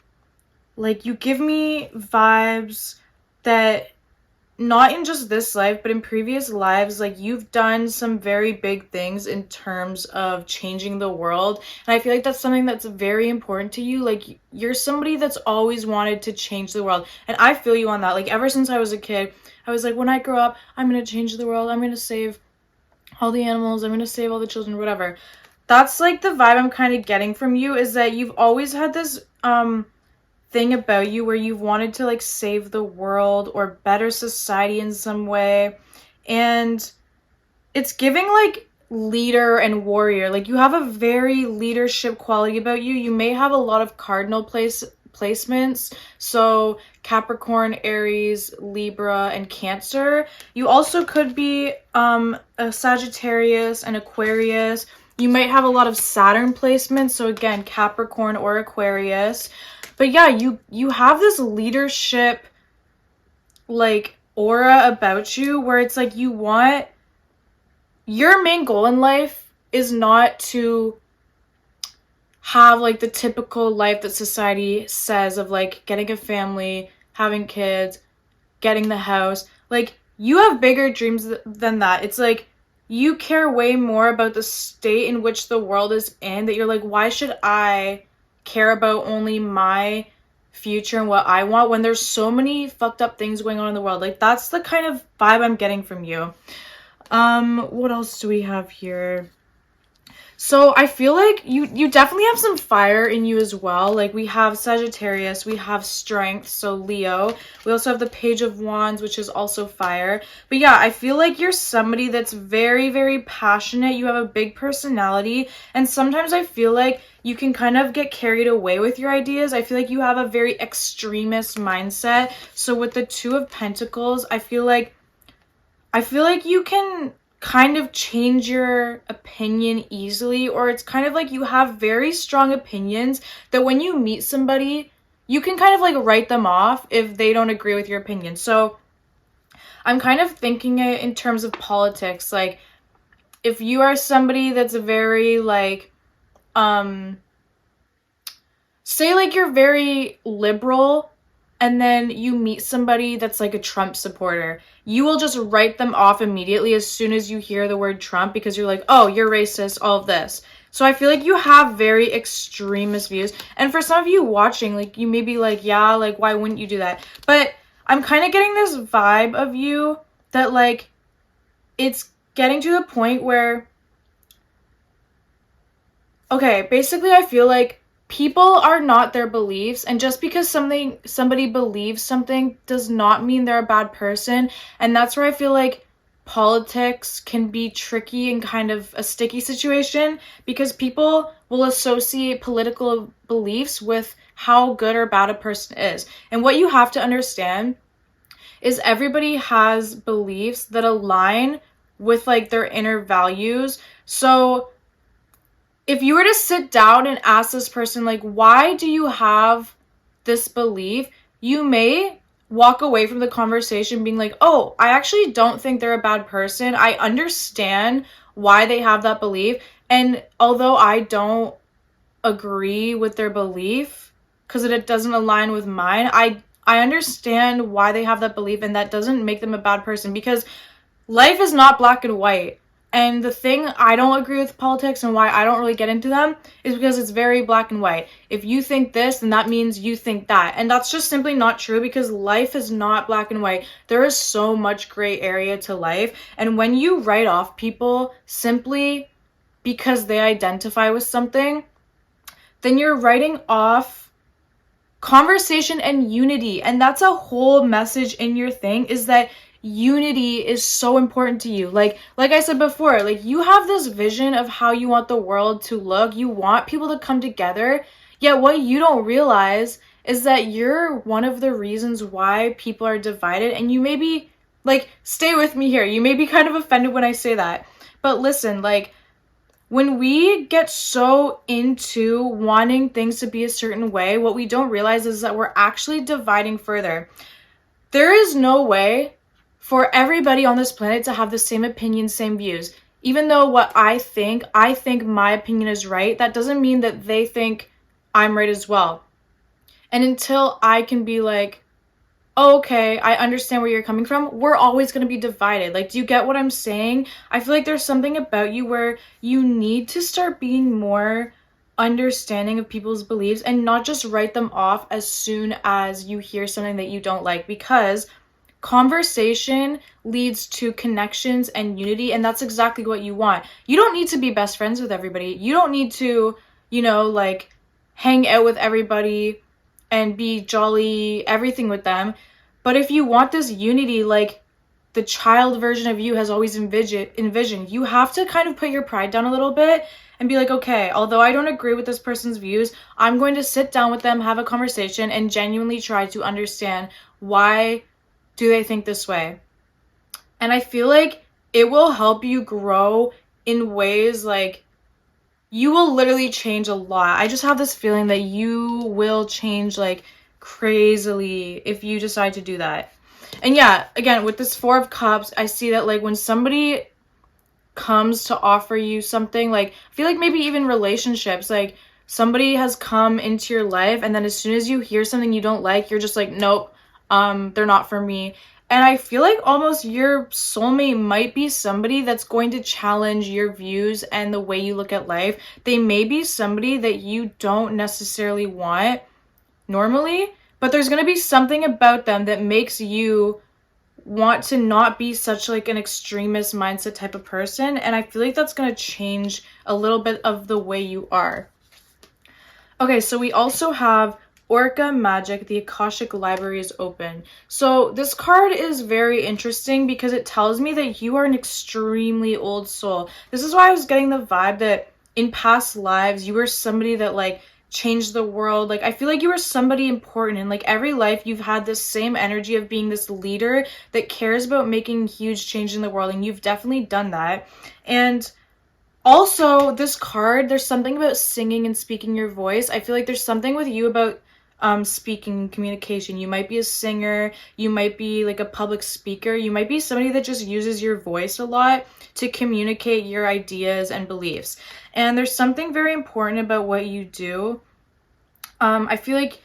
like, you give me vibes that not in just this life but in previous lives, like you've done some very big things in terms of changing the world, and I feel like that's something that's very important to you. Like you're somebody that's always wanted to change the world, and I feel you on that. Like ever since I was a kid, I was like, when I grow up, I'm gonna change the world, I'm gonna save all the animals, I'm gonna save all the children, whatever. That's like the vibe I'm kind of getting from you, is that you've always had this thing about you where you've wanted to like save the world or better society in some way. And it's giving like leader and warrior. Like you have a very leadership quality about you. You may have a lot of cardinal placements, so Capricorn, Aries, Libra, and Cancer. You also could be a Sagittarius and Aquarius. You might have a lot of Saturn placements, so again, Capricorn or Aquarius. But yeah, you have this leadership like aura about you where it's like you want, your main goal in life is not to have like the typical life that society says of like getting a family, having kids, getting the house. Like you have bigger dreams than that. It's like you care way more about the state in which the world is in, that you're like, why should I care about only my future and what I want when there's so many fucked up things going on in the world? Like that's the kind of vibe I'm getting from you. What else do we have here? So I feel like you definitely have some fire in you as well. Like we have Sagittarius, we have strength, so Leo. We also have the Page of Wands, which is also fire. But yeah, I feel like you're somebody that's very, very passionate. You have a big personality, and sometimes I feel like you can kind of get carried away with your ideas. I feel like you have a very extremist mindset. So with the Two of Pentacles, I feel like you can kind of change your opinion easily, or it's kind of like you have very strong opinions that when you meet somebody, you can kind of like write them off if they don't agree with your opinion. So I'm kind of thinking it in terms of politics. Like, if you are somebody that's very like, say like you're very liberal, and then you meet somebody that's like a Trump supporter, you will just write them off immediately as soon as you hear the word Trump, because you're like, oh, you're racist, all of this. So I feel like you have very extremist views. And for some of you watching, like, you may be like, yeah, like, why wouldn't you do that? But I'm kind of getting this vibe of you that, like, it's getting to the point where, okay, basically I feel like people are not their beliefs, and just because somebody believes something does not mean they're a bad person. And that's where I feel like politics can be tricky and kind of a sticky situation, because people will associate political beliefs with how good or bad a person is. And what you have to understand is everybody has beliefs that align with like their inner values. So if you were to sit down and ask this person, like, why do you have this belief? You may walk away from the conversation being like, oh, I actually don't think they're a bad person. I understand why they have that belief. And although I don't agree with their belief because it doesn't align with mine, I understand why they have that belief, and that doesn't make them a bad person, because life is not black and white. And the thing I don't agree with politics and why I don't really get into them is because it's very black and white. If you think this, then that means you think that. And that's just simply not true, because life is not black and white. There is so much gray area to life. And when you write off people simply because they identify with something, then you're writing off conversation and unity. And that's a whole message in your thing, is that unity is so important to you. Like I said before, like, you have this vision of how you want the world to look. You want people to come together. Yet what you don't realize is that you're one of the reasons why people are divided. And you may be, like, stay with me here, you may be kind of offended when I say that. But listen, like, when we get so into wanting things to be a certain way, what we don't realize is that we're actually dividing further. There is no way for everybody on this planet to have the same opinions, same views. Even though what I think my opinion is right, that doesn't mean that they think I'm right as well. And until I can be like, oh, okay, I understand where you're coming from, we're always going to be divided. Like, do you get what I'm saying? I feel like there's something about you where you need to start being more understanding of people's beliefs and not just write them off as soon as you hear something that you don't like, because conversation leads to connections and unity, and that's exactly what you want. You don't need to be best friends with everybody. You don't need to, like, hang out with everybody and be jolly everything with them. But if you want this unity, like the child version of you has always envisioned, you have to kind of put your pride down a little bit and be like, okay, although I don't agree with this person's views, I'm going to sit down with them, have a conversation, and genuinely try to understand why do they think this way. And I feel like it will help you grow in ways, like, you will literally change a lot. I just have this feeling that you will change, like, crazily if you decide to do that. And yeah, again, with this Four of Cups, I see that, like, when somebody comes to offer you something, like, I feel like maybe even relationships, like, somebody has come into your life, and then as soon as you hear something you don't like, you're just like, nope, they're not for me. And I feel like almost your soulmate might be somebody that's going to challenge your views and the way you look at life. They may be somebody that you don't necessarily want normally, but there's going to be something about them that makes you want to not be such, like, an extremist mindset type of person. And I feel like that's going to change a little bit of the way you are. Okay, so we also have Orca Magic, the Akashic Library is open. So this card is very interesting because it tells me that you are an extremely old soul. This is why I was getting the vibe that in past lives, you were somebody that, like, change the world. Like, I feel like you are somebody important in like every life. You've had this same energy of being this leader that cares about making huge change in the world, and you've definitely done that. And also, this card, there's something about singing and speaking your voice. I feel like there's something with you about speaking, communication. You might be a singer, you might be like a public speaker, you might be somebody that just uses your voice a lot to communicate your ideas and beliefs. And there's something very important about what you do. I feel like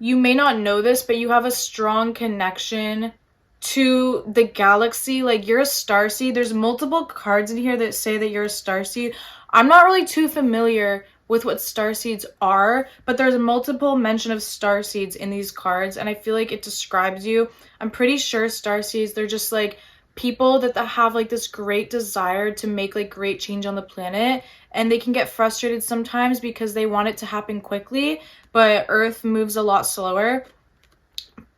you may not know this, but you have a strong connection to the galaxy. Like, you're a starseed. There's multiple cards in here that say that you're a starseed. I'm not really too familiar with what starseeds are, but there's multiple mention of starseeds in these cards, and I feel like it describes you. I'm pretty sure starseeds, they're just like people that have like this great desire to make like great change on the planet, and they can get frustrated sometimes because they want it to happen quickly, but Earth moves a lot slower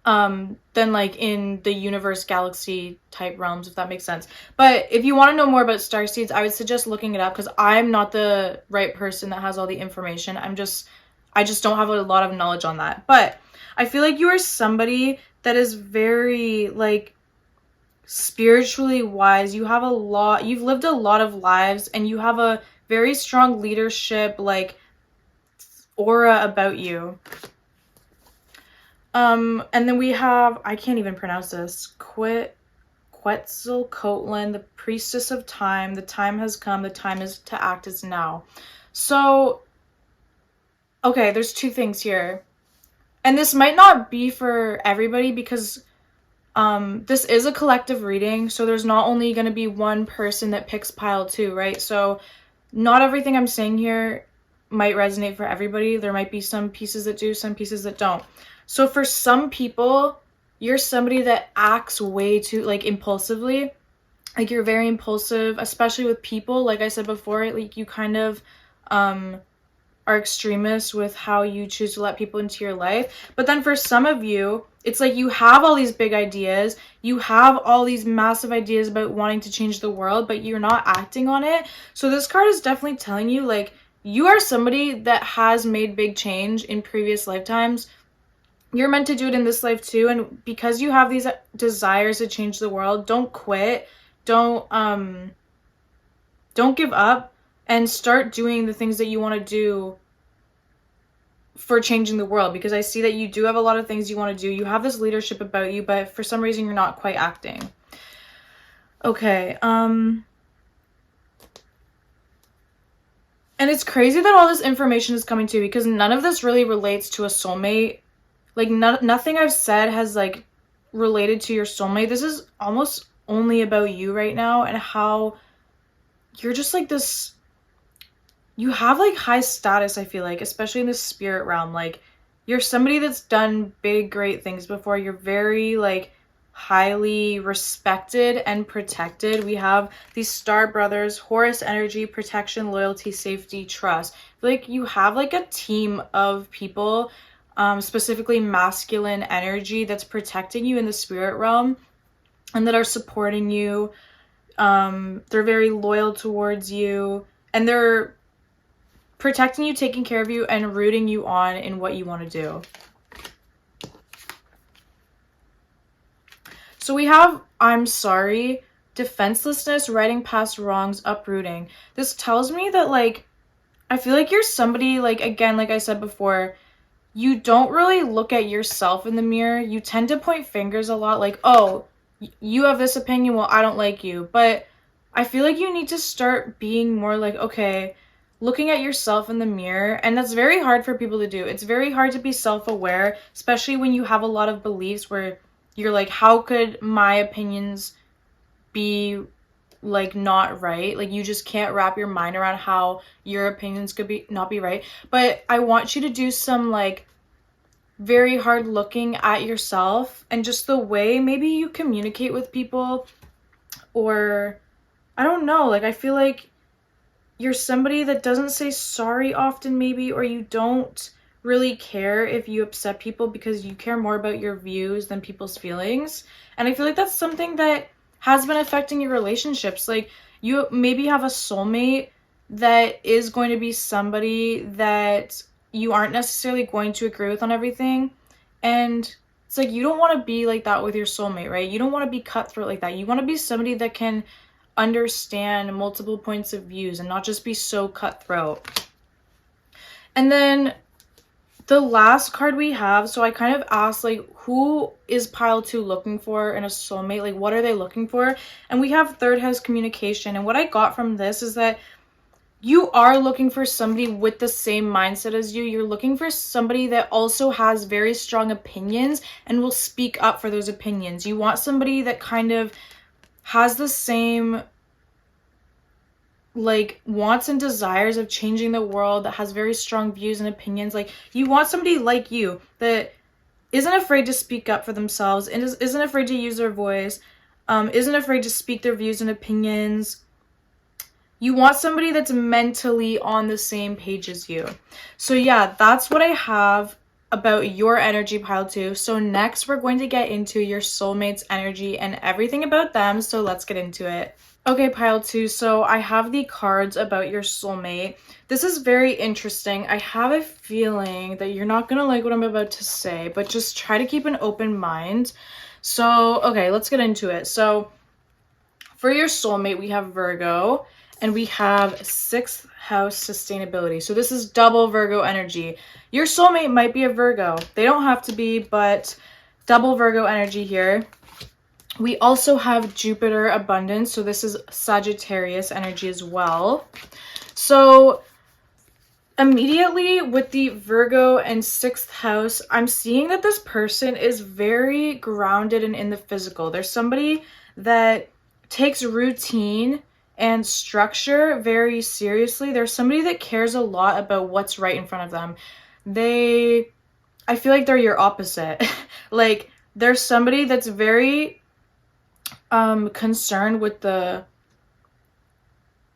than like in the universe galaxy type realms, if that makes sense. But if you want to know more about starseeds, I would suggest looking it up, because I'm not the right person that has all the information. I just don't have a lot of knowledge on that. But I feel like you are somebody that is very like spiritually wise. You've lived a lot of lives, and you have a very strong leadership like aura about you. And then we have, I can't even pronounce this, Quetzalcoatl, the priestess of time. The time has come, the time is to act is now. So, okay, there's two things here. And this might not be for everybody, because this is a collective reading, so there's not only going to be one person that picks pile 2, right? So not everything I'm saying here might resonate for everybody. There might be some pieces that do, some pieces that don't. So for some people, you're somebody that acts way too like impulsively. Like, you're very impulsive, especially with people. Like I said before, like you kind of are extremist with how you choose to let people into your life. But then for some of you, it's like you have all these big ideas, you have all these massive ideas about wanting to change the world, but you're not acting on it. So this card is definitely telling you, like, you are somebody that has made big change in previous lifetimes. You're meant to do it in this life too, and because you have these desires to change the world, don't quit. Don't give up, and start doing the things that you want to do for changing the world, because I see that you do have a lot of things you want to do. You have this leadership about you, but for some reason you're not quite acting. Okay, and it's crazy that all this information is coming to you, because none of this really relates to a soulmate. Like, nothing I've said has like related to your soulmate. This is almost only about you right now, and how you're just like this, you have like high status, I feel like, especially in the spirit realm. Like, you're somebody that's done big, great things before. You're very like highly respected and protected. We have these star brothers: Horus energy, protection, loyalty, safety, trust. Like, you have like a team of people, specifically masculine energy, that's protecting you in the spirit realm and that are supporting you. They're very loyal towards you, and they're protecting you, taking care of you, and rooting you on in what you want to do. So we have I'm sorry, defenselessness, writing past wrongs, uprooting. This tells me that, like, I feel like you're somebody, like, again, like I said before, you don't really look at yourself in the mirror. You tend to point fingers a lot, like, oh, you have this opinion, well, I don't like you. But I feel like you need to start being more like, okay, looking at yourself in the mirror. And that's very hard for people to do. It's very hard to be self-aware, especially when you have a lot of beliefs where you're like, how could my opinions be like not right? Like, you just can't wrap your mind around how your opinions could be not be right. But I want you to do some like very hard looking at yourself, and just the way maybe you communicate with people, or I don't know, like, I feel like you're somebody that doesn't say sorry often, maybe, or you don't really care if you upset people, because you care more about your views than people's feelings. And I feel like that's something that has been affecting your relationships. Like, you maybe have a soulmate that is going to be somebody that you aren't necessarily going to agree with on everything. And it's like, you don't want to be like that with your soulmate, right? You don't want to be cutthroat like that. You want to be somebody that can understand multiple points of views and not just be so cutthroat. And then the last card we have, so I kind of asked, like, who is pile 2 looking for in a soulmate? Like, what are they looking for? And we have third house communication. And what I got from this is that you are looking for somebody with the same mindset as you. You're looking for somebody that also has very strong opinions and will speak up for those opinions. You want somebody that kind of has the same, like, wants and desires of changing the world, that has very strong views and opinions. Like, you want somebody like you that isn't afraid to speak up for themselves and isn't afraid to use their voice, isn't afraid to speak their views and opinions. You want somebody that's mentally on the same page as you. So yeah, that's what I have about your energy, pile 2. So next we're going to get into your soulmate's energy and everything about them. So let's get into it. Okay, pile 2. So I have the cards about your soulmate. This is very interesting. I have a feeling that you're not going to like what I'm about to say, but just try to keep an open mind. So, okay, let's get into it. So for your soulmate, we have Virgo. And we have 6th house sustainability. So this is double Virgo energy. Your soulmate might be a Virgo. They don't have to be, but double Virgo energy here. We also have Jupiter abundance. So this is Sagittarius energy as well. So immediately with the Virgo and 6th house, I'm seeing that this person is very grounded and in the physical. There's somebody that takes routine and structure very seriously. There's somebody that cares a lot about what's right in front of them. I feel like they're your opposite. Like, there's somebody that's very concerned with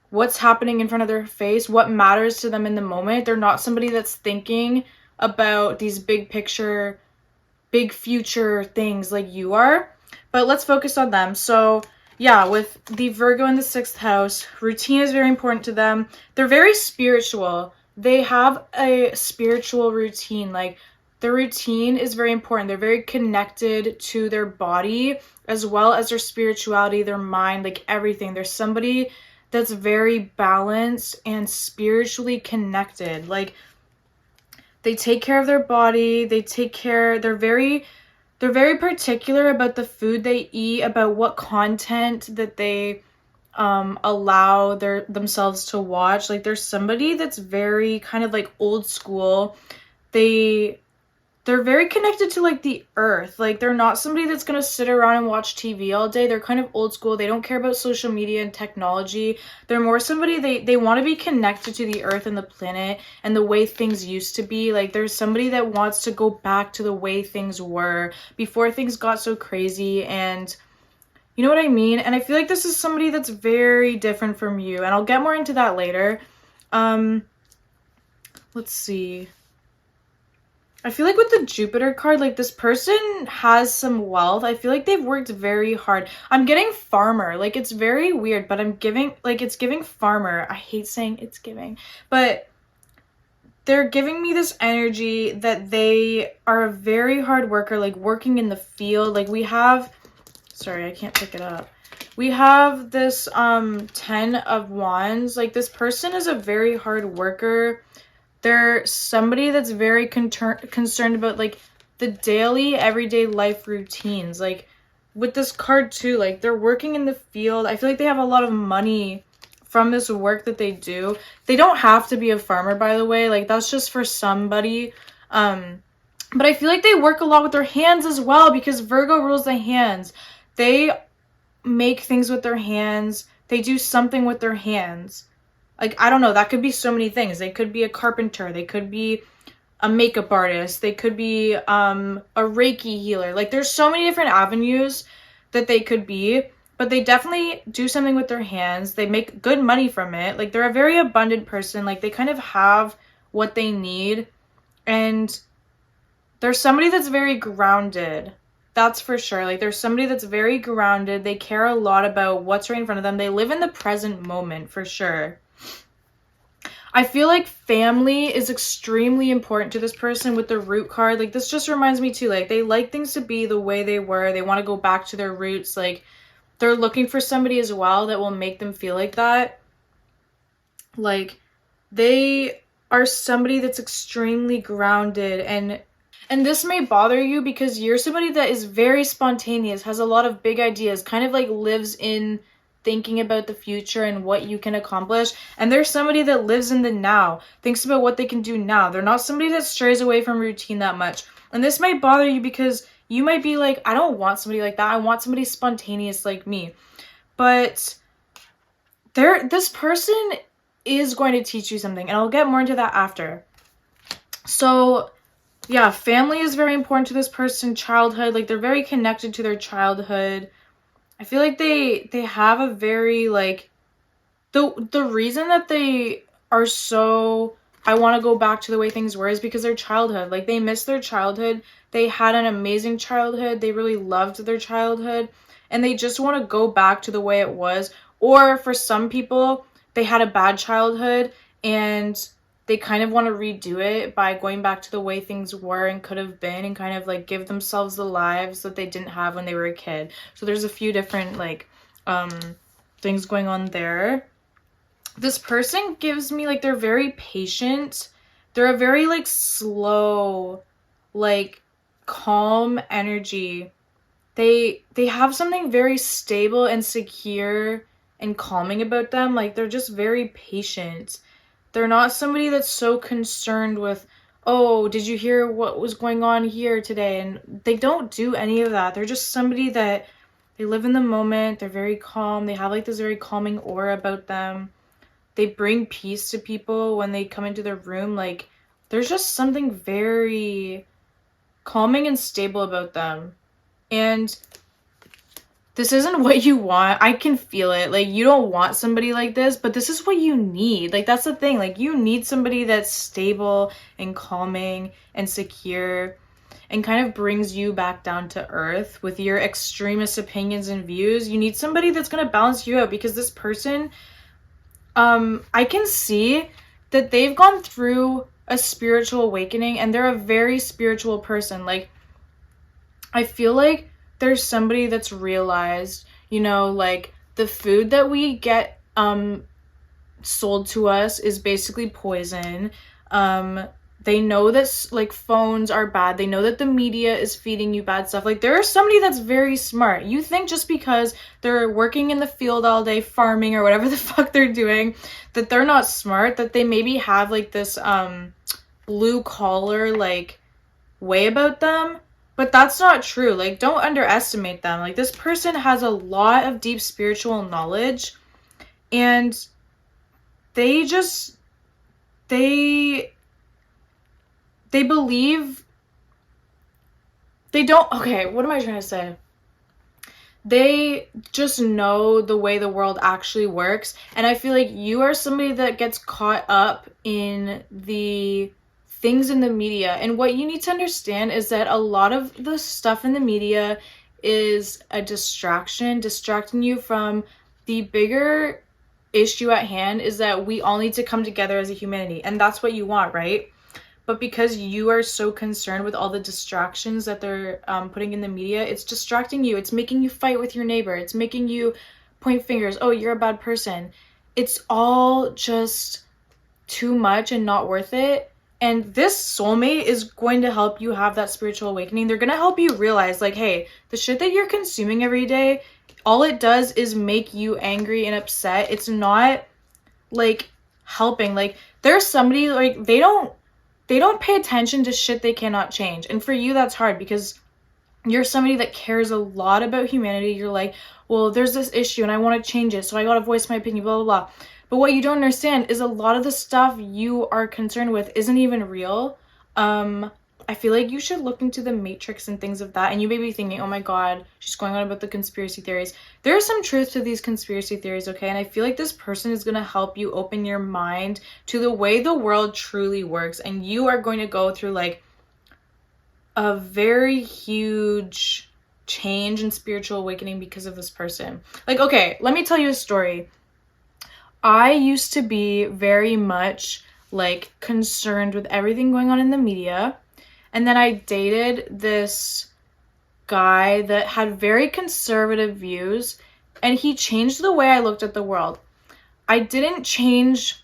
what's happening in front of their face, what matters to them in the moment. They're not somebody that's thinking about these big picture, big future things like you are. But let's focus on them. So yeah, with the Virgo in the 6th house, routine is very important to them. They're very spiritual. They have a spiritual routine. Like, their routine is very important. They're very connected to their body as well as their spirituality, their mind, like everything. There's somebody that's very balanced and spiritually connected. Like, they take care of their body. They're very particular about the food they eat, about what content that they allow themselves to watch. Like, there's somebody that's very kind of like old school. They're very connected to like the earth. Like, they're not somebody that's going to sit around and watch TV all day. They're kind of old school. They don't care about social media and technology. They're more somebody, they want to be connected to the earth and the planet and the way things used to be. Like, there's somebody that wants to go back to the way things were before things got so crazy, and you know what I mean? And I feel like this is somebody that's very different from you, and I'll get more into that later. Let's see. I feel like with the Jupiter card, like, this person has some wealth. I feel like they've worked very hard. I'm getting farmer. Like, it's very weird, but it's giving farmer. I hate saying it's giving, but they're giving me this energy that they are a very hard worker, like working in the field. Like, sorry, I can't pick it up. We have this 10 of Wands. Like, this person is a very hard worker. They're somebody that's very concerned about, like, the daily, everyday life routines. Like, with this card, too, like, they're working in the field. I feel like they have a lot of money from this work that they do. They don't have to be a farmer, by the way. Like, that's just for somebody. But I feel like they work a lot with their hands as well, because Virgo rules the hands. They make things with their hands. They do something with their hands. Like, I don't know, that could be so many things. They could be a carpenter. They could be a makeup artist. They could be a Reiki healer. Like, there's so many different avenues that they could be, but they definitely do something with their hands. They make good money from it. Like, they're a very abundant person. Like, they kind of have what they need, and there's somebody that's very grounded. That's for sure. Like, there's somebody that's very grounded. They care a lot about what's right in front of them. They live in the present moment, for sure. I feel like family is extremely important to this person with the root card. Like, this just reminds me too, like, they like things to be the way they were. They want to go back to their roots. Like, they're looking for somebody as well that will make them feel like that. Like, they are somebody that's extremely grounded, and this may bother you because you're somebody that is very spontaneous, has a lot of big ideas, kind of like lives in thinking about the future and what you can accomplish. And there's somebody that lives in the now, thinks about what they can do now. They're not somebody that strays away from routine that much. And this might bother you because you might be like, I don't want somebody like that. I want somebody spontaneous like me. But this person is going to teach you something, and I'll get more into that after. So yeah, family is very important to this person. Childhood, like, they're very connected to their childhood. I feel like they have a very, like, the reason that they are so, I want to go back to the way things were, is because their childhood. Like, they miss their childhood. They had an amazing childhood. They really loved their childhood, and they just want to go back to the way it was. Or for some people, they had a bad childhood and they kind of want to redo it by going back to the way things were and could have been, and kind of like give themselves the lives that they didn't have when they were a kid. So there's a few different like things going on there. This person gives me, like, they're very patient. They're a very, like, slow, like, calm energy. They have something very stable and secure and calming about them. Like, they're just very patient. They're not somebody that's so concerned with, oh, did you hear what was going on here today? And they don't do any of that. They're just somebody that, they live in the moment. They're very calm. They have, like, this very calming aura about them. They bring peace to people when they come into their room. Like, there's just something very calming and stable about them. And this isn't what you want. I can feel it. Like, you don't want somebody like this, but this is what you need. Like, that's the thing. Like, you need somebody that's stable and calming and secure and kind of brings you back down to earth with your extremist opinions and views. You need somebody that's going to balance you out, because this person, I can see that they've gone through a spiritual awakening, and they're a very spiritual person. Like, I feel like there's somebody that's realized, you know, like, the food that we get sold to us is basically poison. They know that, like, phones are bad. They know that the media is feeding you bad stuff. Like, there is somebody that's very smart. You think just because they're working in the field all day, farming or whatever the fuck they're doing, that they're not smart, that they maybe have, like, this blue collar, like, way about them. But that's not true. Like, don't underestimate them. Like, this person has a lot of deep spiritual knowledge, and they just, they believe, they don't, okay, what am I trying to say? They just know the way the world actually works. And I feel like you are somebody that gets caught up in the things in the media. And what you need to understand is that a lot of the stuff in the media is a distraction, distracting you from the bigger issue at hand, is that we all need to come together as a humanity. And that's what you want, right? But because you are so concerned with all the distractions that they're putting in the media, it's distracting you. It's making you fight with your neighbor. It's making you point fingers. Oh, you're a bad person. It's all just too much and not worth it. And this soulmate is going to help you have that spiritual awakening. They're going to help you realize, like, hey, the shit that you're consuming every day, all it does is make you angry and upset. It's not, like, helping. Like, there's somebody, like, they don't pay attention to shit they cannot change. And for you, that's hard because you're somebody that cares a lot about humanity. You're like, well, there's this issue and I want to change it, so I gotta voice my opinion, blah, blah, blah. But what you don't understand is a lot of the stuff you are concerned with isn't even real. I feel like you should look into the Matrix and things of that. And you may be thinking, oh my God, she's going on about the conspiracy theories. There's some truth to these conspiracy theories, okay? And I feel like this person is going to help you open your mind to the way the world truly works. And you are going to go through, like, a very huge change in spiritual awakening because of this person. Like, okay, let me tell you a story. I used to be very much like concerned with everything going on in the media. And then I dated this guy that had very conservative views, and he changed the way I looked at the world. I didn't change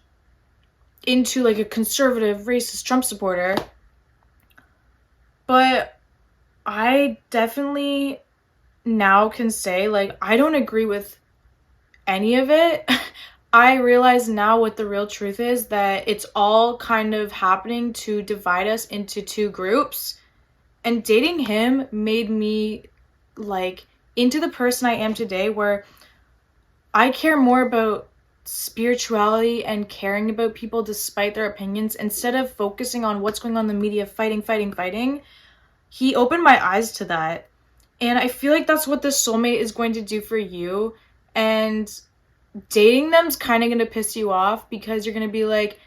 into like a conservative, racist Trump supporter, but I definitely now can say, like, I don't agree with any of it. I realize now what the real truth is, that it's all kind of happening to divide us into two groups. And dating him made me like into the person I am today, where I care more about spirituality and caring about people despite their opinions instead of focusing on what's going on in the media, fighting. He opened my eyes to that. And I feel like that's what this soulmate is going to do for you. And dating them's kind of going to piss you off because you're going to be like,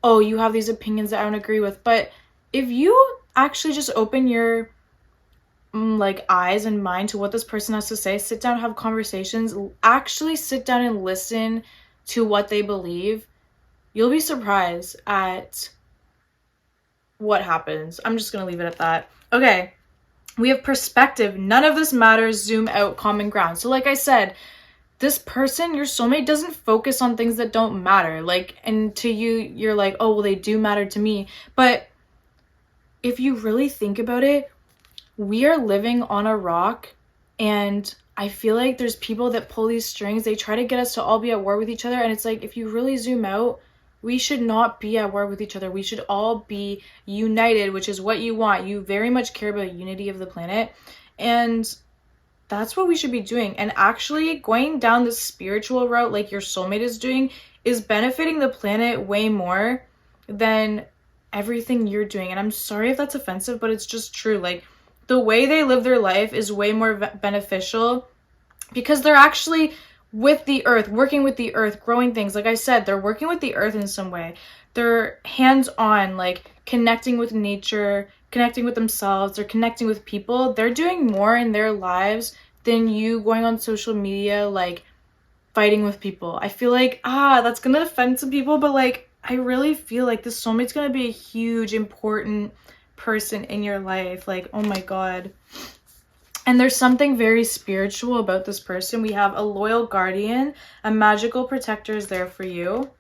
oh, you have these opinions that I don't agree with. But if you actually just open your like eyes and mind to what this person has to say, sit down, have conversations, actually sit down and listen to what they believe, you'll be surprised at what happens. I'm just going to leave it at that. Okay. We have perspective. None of this matters. Zoom out, common ground. So like I said, this person, your soulmate, doesn't focus on things that don't matter. Like, and to you, you're like, oh, well, they do matter to me. But if you really think about it, we are living on a rock, and I feel like there's people that pull these strings. They try to get us to all be at war with each other, and it's like, if you really zoom out, we should not be at war with each other. We should all be united, which is what you want. You very much care about unity of the planet, and that's what we should be doing. And actually going down the spiritual route like your soulmate is doing is benefiting the planet way more than everything you're doing. And I'm sorry if that's offensive, but it's just true. Like, the way they live their life is way more beneficial because they're actually with the earth, working with the earth, growing things. Like I said, they're working with the earth in some way. They're hands-on, like connecting with nature, connecting with themselves, they're connecting with people. They're doing more in their lives than you going on social media, like fighting with people. I feel like, that's gonna offend some people, but like, I really feel like this soulmate's gonna be a huge, important person in your life. Like, oh my god. And there's something very spiritual about this person. We have a loyal guardian, a magical protector is there for you.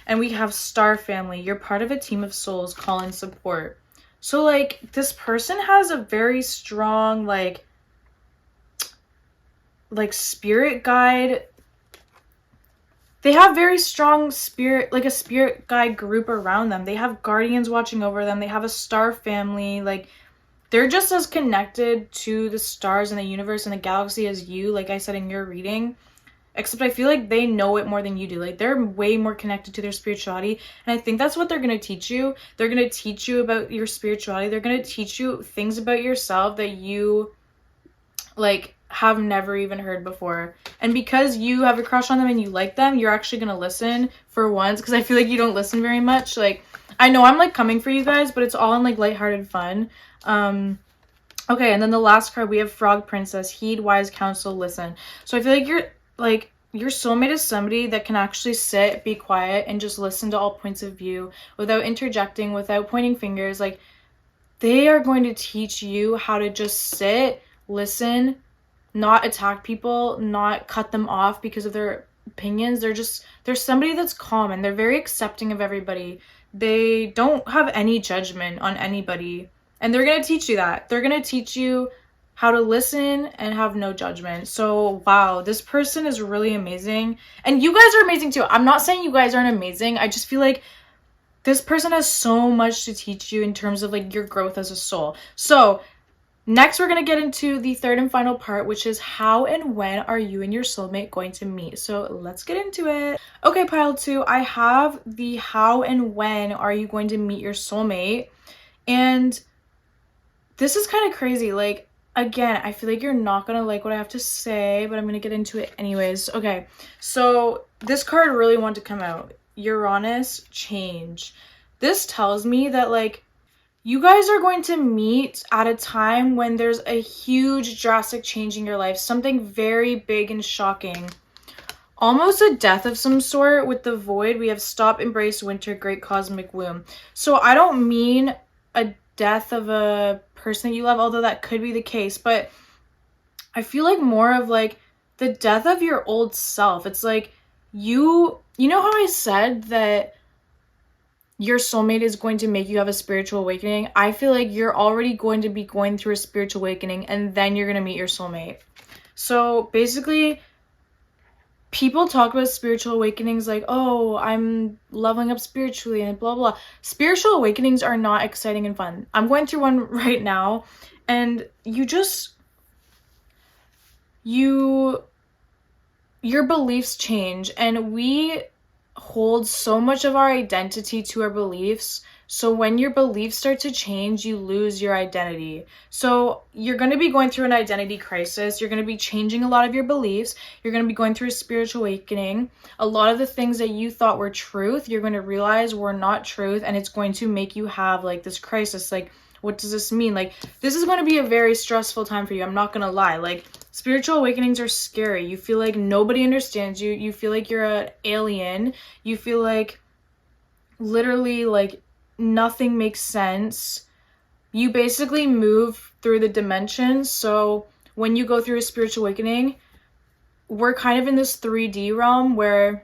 And we have star family. You're part of a team of souls calling support. So like, this person has a very strong like spirit guide. They have very strong spirit, like a spirit guide group around them. They have guardians watching over them. They have a star family. Like, they're just as connected to the stars and the universe and the galaxy as you, like I said in your reading. Except I feel like they know it more than you do. Like, they're way more connected to their spirituality. And I think that's what they're going to teach you. They're going to teach you about your spirituality. They're going to teach you things about yourself that you, like, have never even heard before. And because you have a crush on them and you like them, you're actually going to listen for once. Because I feel like you don't listen very much. Like, I know I'm, like, coming for you guys, but it's all in, like, lighthearted fun. Okay, and then the last card, we have Frog Princess. Heed wise counsel, listen. So I feel like your soulmate is somebody that can actually sit, be quiet, and just listen to all points of view without interjecting, without pointing fingers. Like, they are going to teach you how to just sit, listen, not attack people, not cut them off because of their opinions. They're somebody that's calm, and they're very accepting of everybody. They don't have any judgment on anybody. And they're going to teach you that. They're going to teach you how to listen and have no judgment. So, wow, this person is really amazing. And you guys are amazing too. I'm not saying you guys aren't amazing. I just feel like this person has so much to teach you in terms of like your growth as a soul. So, next we're going to get into the third and final part, which is how and when are you and your soulmate going to meet? So, let's get into it. Okay, pile 2, I have the how and when are you going to meet your soulmate. And this is kind of crazy. Like, again, I feel like you're not going to like what I have to say, but I'm going to get into it anyways. Okay, so this card really wanted to come out. Uranus change. This tells me that, like, you guys are going to meet at a time when there's a huge, drastic change in your life. Something very big and shocking. almost a death of some sort. With the void, we have stop, embrace, winter, great cosmic womb. So I don't mean a death of a person that you love, although that could be the case, but I feel like more of like the death of your old self. It's like you know how I said that your soulmate is going to make you have a spiritual awakening? I feel like you're already going to be going through a spiritual awakening, and then you're going to meet your soulmate. So basically, people talk about spiritual awakenings like, oh, I'm leveling up spiritually and blah blah. Spiritual awakenings are not exciting and fun. I'm going through one right now, and your beliefs change, and we hold so much of our identity to our beliefs. So when your beliefs start to change, you lose your identity. So you're going to be going through an identity crisis. You're going to be changing a lot of your beliefs. You're going to be going through a spiritual awakening. A lot of the things that you thought were truth, you're going to realize were not truth, and it's going to make you have like this crisis. Like, what does this mean? Like, this is going to be a very stressful time for you. I'm not going to lie. Like, spiritual awakenings are scary. You feel like nobody understands you. You feel like you're an alien. You feel like literally like nothing makes sense. You basically move through the dimensions. So when you go through a spiritual awakening, we're kind of in this 3D realm where,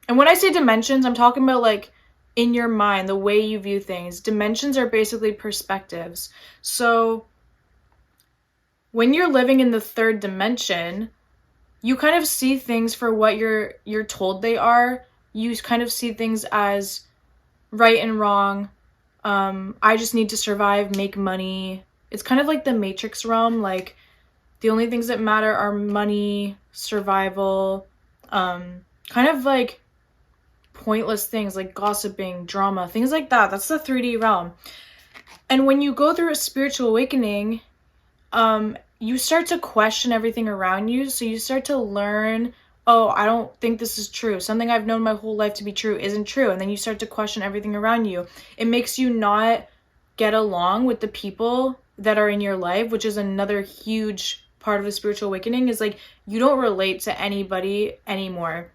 and when I say dimensions, I'm talking about like in your mind, the way you view things. Dimensions are basically perspectives. So when you're living in the third dimension, you kind of see things for what you're told they are. You kind of see things as right and wrong. I just need to survive, make money. It's kind of like the Matrix realm. Like, the only things that matter are money, survival, kind of like pointless things like gossiping, drama, things like that. That's the 3D realm. And when you go through a spiritual awakening, you start to question everything around you. So you start to learn, oh, I don't think this is true. Something I've known my whole life to be true isn't true. And then you start to question everything around you. It makes you not get along with the people that are in your life, which is another huge part of the spiritual awakening, is like you don't relate to anybody anymore.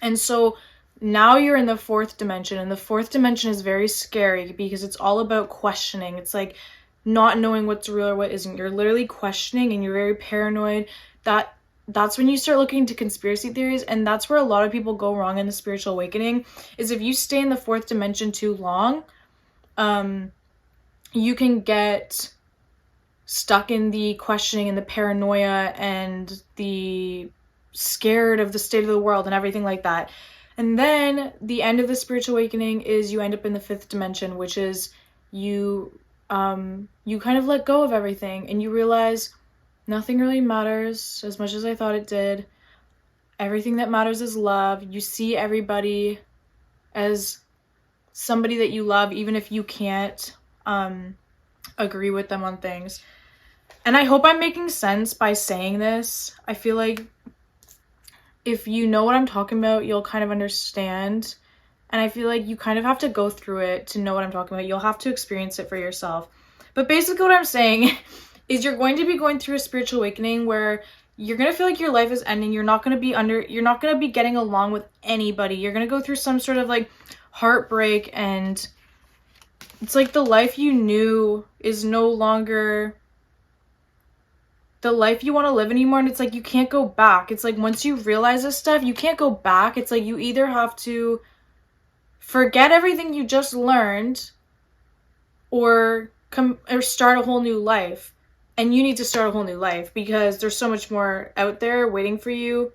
And so now you're in the fourth dimension, and the fourth dimension is very scary because it's all about questioning. It's like not knowing what's real or what isn't. You're literally questioning, and you're very paranoid. That's when you start looking into conspiracy theories, and that's where a lot of people go wrong in the spiritual awakening, is if you stay in the fourth dimension too long, you can get stuck in the questioning and the paranoia and the scared of the state of the world and everything like that. And then the end of the spiritual awakening is you end up in the fifth dimension, which is you kind of let go of everything, and you realize nothing really matters as much as I thought it did. Everything that matters is love. You see everybody as somebody that you love, even if you can't agree with them on things. And I hope I'm making sense by saying this. I feel like if you know what I'm talking about, you'll kind of understand. And I feel like you kind of have to go through it to know what I'm talking about. You'll have to experience it for yourself. But basically what I'm saying is you're going to be going through a spiritual awakening where you're going to feel like your life is ending. You're not going to be getting along with anybody. You're going to go through some sort of like heartbreak, and it's like the life you knew is no longer the life you want to live anymore, and it's like you can't go back. It's like once you realize this stuff, you can't go back. It's like you either have to forget everything you just learned or start a whole new life. And you need to start a whole new life because there's so much more out there waiting for you,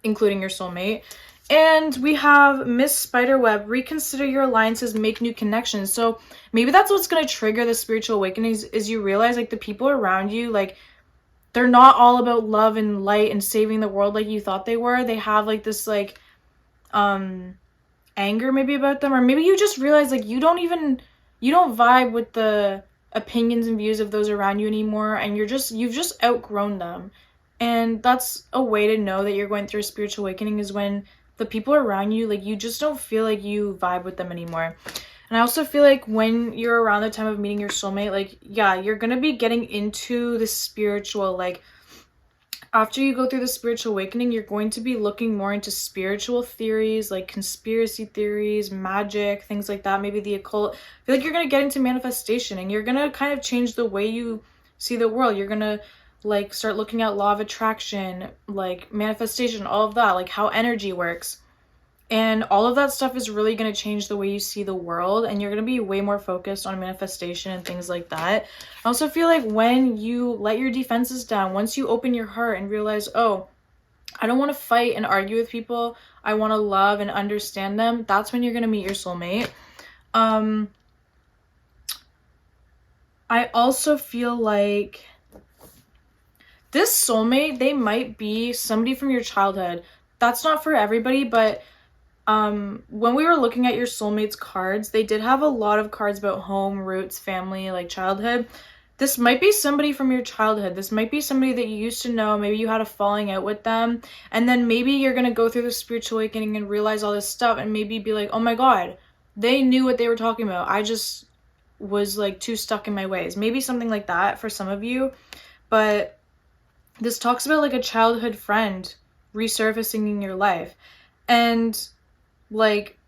including your soulmate. And we have Miss Spiderweb, reconsider your alliances, make new connections. So maybe that's what's going to trigger the spiritual awakenings, is you realize like the people around you, like they're not all about love and light and saving the world like you thought they were. They have like this like anger maybe about them, or maybe you just realize like you don't vibe with the opinions and views of those around you anymore, and you've just outgrown them. And that's a way to know that you're going through a spiritual awakening, is when the people around you, like you just don't feel like you vibe with them anymore. And I also feel like when you're around the time of meeting your soulmate, like, yeah, you're gonna be getting into the spiritual, like, After you go through the spiritual awakening, you're going to be looking more into spiritual theories, like conspiracy theories, magic, things like that, maybe the occult. I feel like you're going to get into manifestation, and you're going to kind of change the way you see the world. You're going to like start looking at law of attraction, like manifestation, all of that, like how energy works. And all of that stuff is really going to change the way you see the world, and you're going to be way more focused on manifestation and things like that. I also feel like when you let your defenses down, once you open your heart and realize, oh, I don't want to fight and argue with people, I want to love and understand them, that's when you're going to meet your soulmate. I also feel like this soulmate, they might be somebody from your childhood. That's not for everybody, but when we were looking at your soulmates cards, they did have a lot of cards about home, roots, family, like childhood. This might be somebody from your childhood. This might be somebody that you used to know. Maybe you had a falling out with them, and then maybe you're going to go through the spiritual awakening and realize all this stuff, and maybe be like, oh my god, they knew what they were talking about. I just was like too stuck in my ways. Maybe something like that for some of you. But this talks about like a childhood friend resurfacing in your life. And like,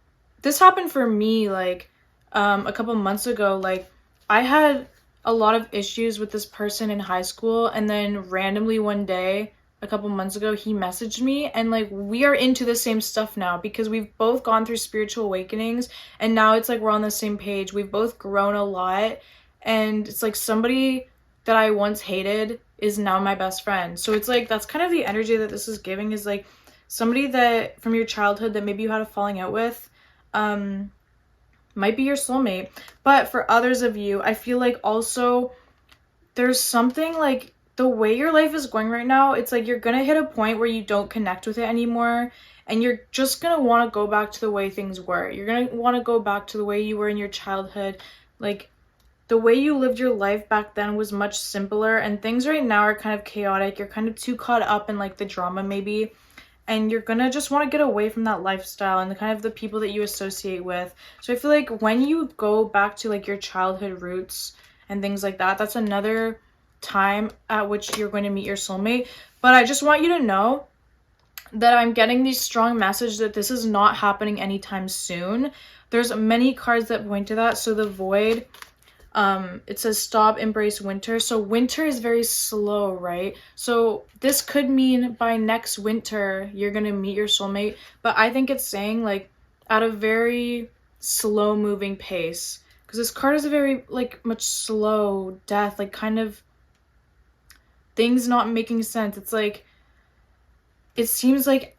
this happened for me, like, a couple months ago. Like, I had a lot of issues with this person in high school, and then randomly one day, a couple months ago, he messaged me, and, like, we are into the same stuff now, because we've both gone through spiritual awakenings, and now it's like we're on the same page. We've both grown a lot, and it's like somebody that I once hated is now my best friend. So it's like, that's kind of the energy that this is giving, is like, somebody that from your childhood that maybe you had a falling out with might be your soulmate. But for others of you, I feel like also there's something like the way your life is going right now, it's like you're gonna hit a point where you don't connect with it anymore, and you're just gonna want to go back to the way things were. You're gonna want to go back to the way you were in your childhood. Like, the way you lived your life back then was much simpler, and things right now are kind of chaotic. You're kind of too caught up in like the drama maybe. And you're gonna just want to get away from that lifestyle and the kind of the people that you associate with. So I feel like when you go back to like your childhood roots and things like that, that's another time at which you're going to meet your soulmate. But I just want you to know that I'm getting these strong messages that this is not happening anytime soon. There's many cards that point to that. So the Void, it says stop, embrace winter. So winter is very slow, right? So this could mean by next winter you're gonna meet your soulmate, but I think it's saying like at a very slow moving pace, because this card is a very like much slow death, like kind of things not making sense. It's like, it seems like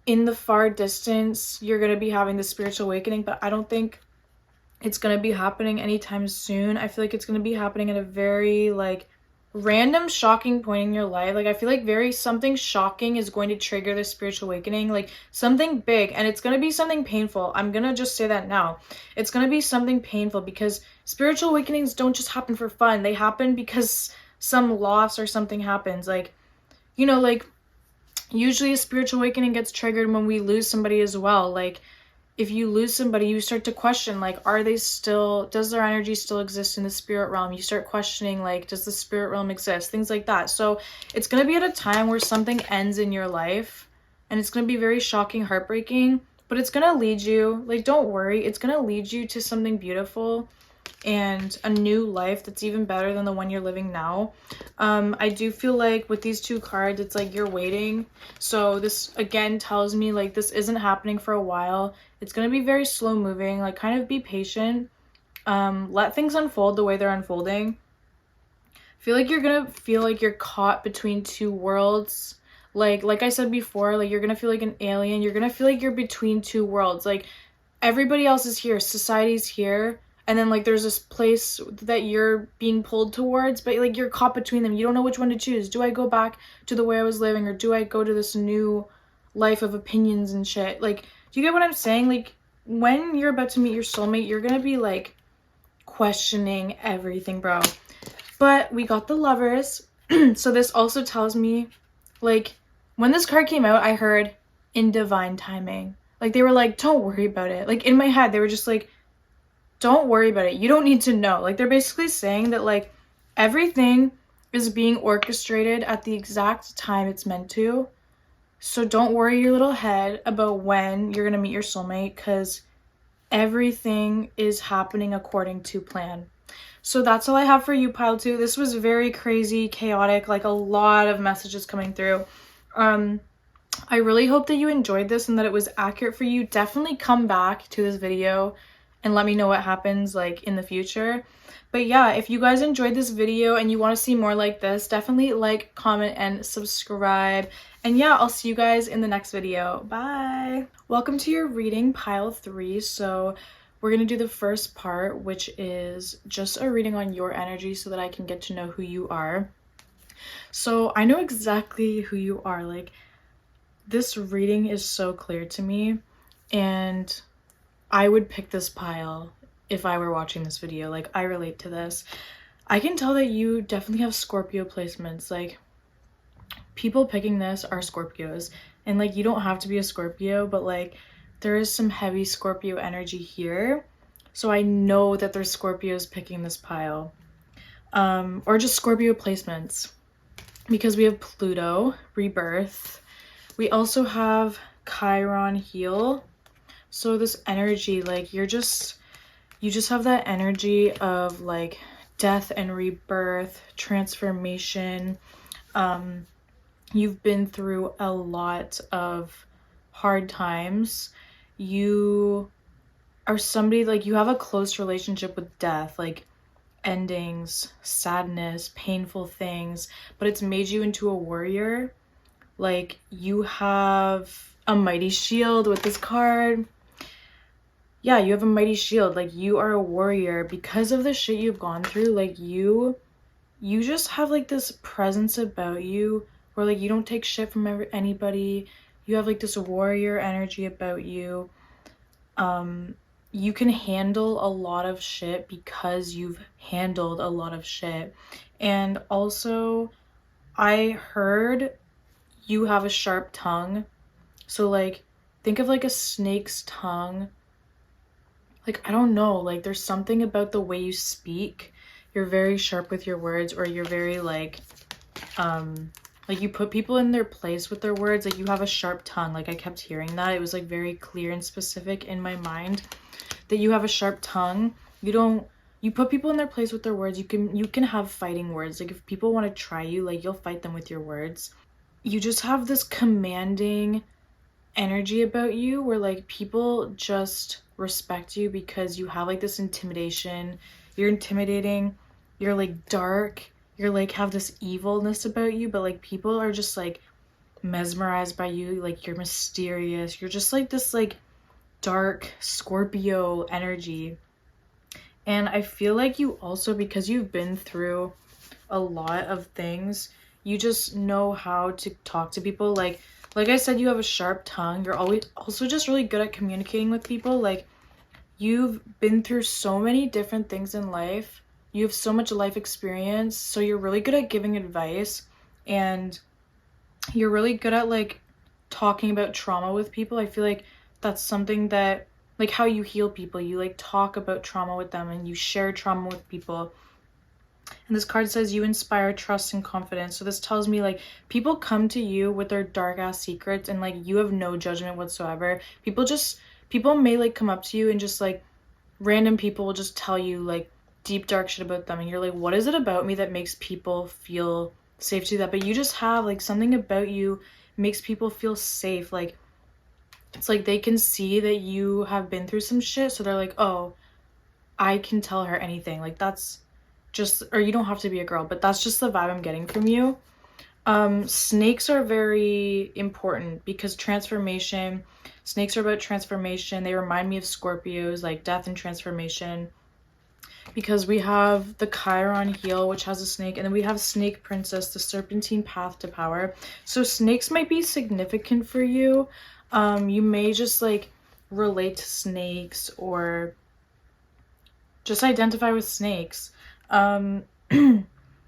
in the far distance you're gonna be having the spiritual awakening, but I don't think it's going to be happening anytime soon. I feel like it's going to be happening at a very like random shocking point in your life. Like, I feel like something shocking is going to trigger the spiritual awakening, like something big, and it's going to be something painful. I'm going to just say that now. It's going to be something painful, because spiritual awakenings don't just happen for fun. They happen because some loss or something happens. Like, you know, like usually a spiritual awakening gets triggered when we lose somebody as well. Like, if you lose somebody, you start to question, like, does their energy still exist in the spirit realm? You start questioning, like, does the spirit realm exist? Things like that. So it's going to be at a time where something ends in your life, and it's going to be very shocking, heartbreaking, but it's going to lead you, like, don't worry, it's going to lead you to something beautiful and a new life that's even better than the one you're living now. I do feel like with these two cards, it's like you're waiting. So this again tells me like this isn't happening for a while. It's going to be very slow moving. Like, kind of be patient. Let things unfold the way they're unfolding. I feel like you're going to feel like you're caught between two worlds. Like I said before, like you're going to feel like an alien. You're going to feel like you're between two worlds. Like, everybody else is here. Society's here. And then, like, there's this place that you're being pulled towards, but, like, you're caught between them. You don't know which one to choose. Do I go back to the way I was living, or do I go to this new life of opinions and shit? Like, do you get what I'm saying? Like, when you're about to meet your soulmate, you're gonna be, like, questioning everything, bro. But we got the Lovers. So this also tells me, like, when this card came out, I heard in divine timing. Like, they were like, don't worry about it. Like, in my head, they were just like, don't worry about it. You don't need to know. Like, they're basically saying that, like, everything is being orchestrated at the exact time it's meant to. So don't worry your little head about when you're gonna meet your soulmate, because everything is happening according to plan. So that's all I have for you, pile 2. This was very crazy, chaotic, like a lot of messages coming through. I really hope that you enjoyed this and that it was accurate for you. Definitely come back to this video and let me know what happens like in the future. But yeah, if you guys enjoyed this video and you want to see more like this, definitely like, comment, and subscribe. And yeah, I'll see you guys in the next video. Bye! Welcome to your reading, pile 3. So we're going to do the first part, which is just a reading on your energy so that I can get to know who you are. So I know exactly who you are. Like, this reading is so clear to me, and I would pick this pile if I were watching this video. Like, I relate to this. I can tell that you definitely have Scorpio placements. Like, people picking this are Scorpios, and like, you don't have to be a Scorpio, but like, there is some heavy Scorpio energy here. So I know that there's Scorpios picking this pile, or just Scorpio placements, because we have Pluto, rebirth. We also have Chiron, heal. So this energy, like, you just have that energy of like death and rebirth, transformation. You've been through a lot of hard times. You are somebody, like, you have a close relationship with death, like endings, sadness, painful things, but it's made you into a warrior. Like, you have a mighty shield with this card. Yeah, you have a mighty shield. Like, you are a warrior because of the shit you've gone through. Like, you just have like this presence about you where like you don't take shit from anybody. You have like this warrior energy about you. You can handle a lot of shit because you've handled a lot of shit. And also, I heard you have a sharp tongue. So like, think of like a snake's tongue. Like, I don't know, like, there's something about the way you speak. You're very sharp with your words, or you're very like you put people in their place with their words. Like, you have a sharp tongue. Like, I kept hearing that. It was like very clear and specific in my mind that you have a sharp tongue. You put people in their place with their words. You can have fighting words. Like, if people want to try you, like, you'll fight them with your words. You just have this commanding energy about you where like people just respect you because you have like this intimidation. You're intimidating. You're like dark. You're like have this evilness about you, but like people are just like mesmerized by you. Like, you're mysterious. You're just like this like dark Scorpio energy. And I feel like you also, because you've been through a lot of things, you just know how to talk to people. Like I said, you have a sharp tongue. You're always also just really good at communicating with people. Like, you've been through so many different things in life. You have so much life experience. So you're really good at giving advice, and you're really good at like talking about trauma with people. I feel like that's something that, like, how you heal people. You like talk about trauma with them and you share trauma with people. And this card says you inspire trust and confidence. So this tells me like people come to you with their dark ass secrets, and like you have no judgment whatsoever. People may like come up to you and just like random people will just tell you like deep dark shit about them, and you're like, what is it about me that makes people feel safe to do that? But you just have like something about you makes people feel safe. Like, it's like they can see that you have been through some shit, so they're like, oh, I can tell her anything. Like, that's just, or you don't have to be a girl, but that's just the vibe I'm getting from you. Snakes are very important because snakes are about transformation. They remind me of Scorpios, like death and transformation, because we have the Chiron heel, which has a snake, and then we have Snake Princess, the serpentine path to power. So snakes might be significant for you. You may just like relate to snakes or just identify with snakes.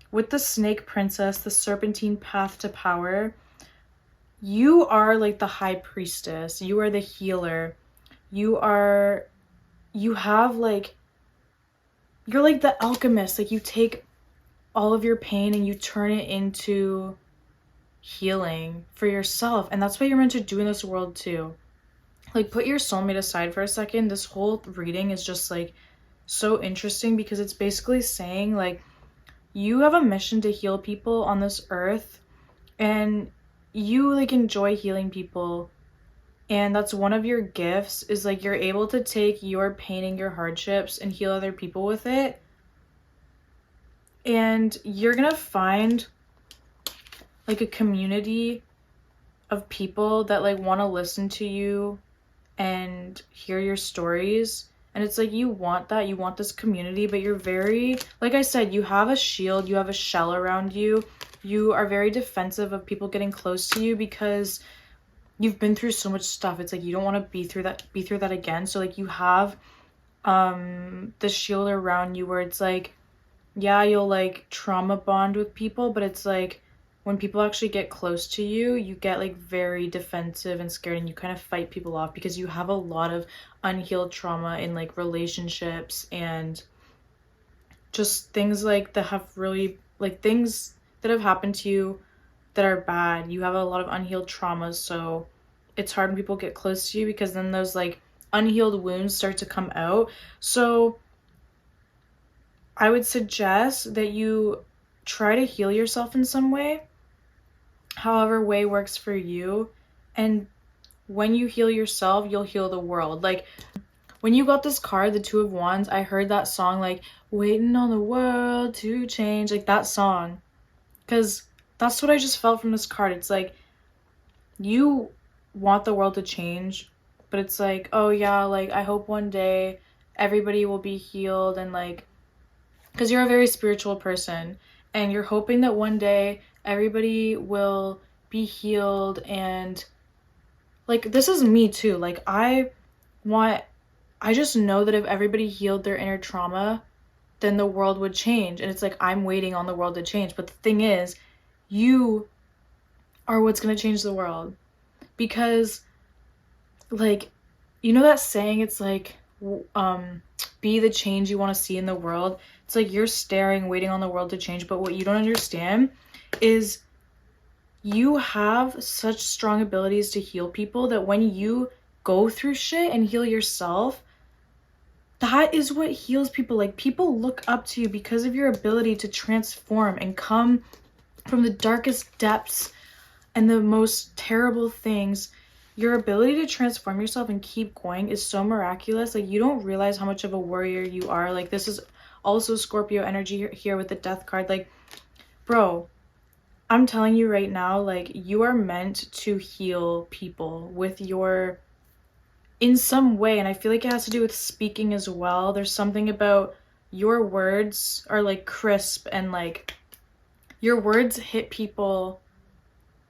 With the Snake Princess, the serpentine path to power, you are like the high priestess. You are the healer. You're like the alchemist. Like, you take all of your pain and you turn it into healing for yourself. And that's what you're meant to do in this world too. Like, put your soulmate aside for a second. This whole reading is just like so interesting because it's basically saying like you have a mission to heal people on this earth, and you like enjoy healing people, and that's one of your gifts, is like you're able to take your pain and your hardships and heal other people with it. And you're gonna find like a community of people that like want to listen to you and hear your stories. And it's like you want that, you want this community, but you're very, like I said, you have a shield, you have a shell around you. You are very defensive of people getting close to you because you've been through so much stuff. It's like you don't want to be through that again. So like you have the shield around you where it's like, yeah, you'll like trauma bond with people, but it's like when people actually get close to you, you get like very defensive and scared, and you kind of fight people off because you have a lot of unhealed trauma in like relationships and just things like that have really like things that have happened to you that are bad. You have a lot of unhealed traumas, so it's hard when people get close to you because then those like unhealed wounds start to come out. So I would suggest that you try to heal yourself in some way, however way works for you. And when you heal yourself, you'll heal the world. Like when you got this card, the Two of Wands, I heard that song like waiting on the world to change, like that song, because that's what I just felt from this card. It's like you want the world to change, but it's like, oh yeah, like I hope one day everybody will be healed, and like because you're a very spiritual person and you're hoping that one day everybody will be healed. And like this is me too. Like I just know that if everybody healed their inner trauma, then the world would change. And it's like I'm waiting on the world to change, but the thing is, you are what's going to change the world. Because like, you know that saying, it's like be the change you want to see in the world. It's like you're staring, waiting on the world to change, but what you don't understand is you have such strong abilities to heal people that when you go through shit and heal yourself, that is what heals people. Like people look up to you because of your ability to transform and come from the darkest depths and the most terrible things. Your ability to transform yourself and keep going is so miraculous. Like you don't realize how much of a warrior you are. Like this is also Scorpio energy here with the Death card. Like, bro, I'm telling you right now, like you are meant to heal people with your, in some way. And I feel like it has to do with speaking as well. There's something about your words are like crisp, and like your words hit people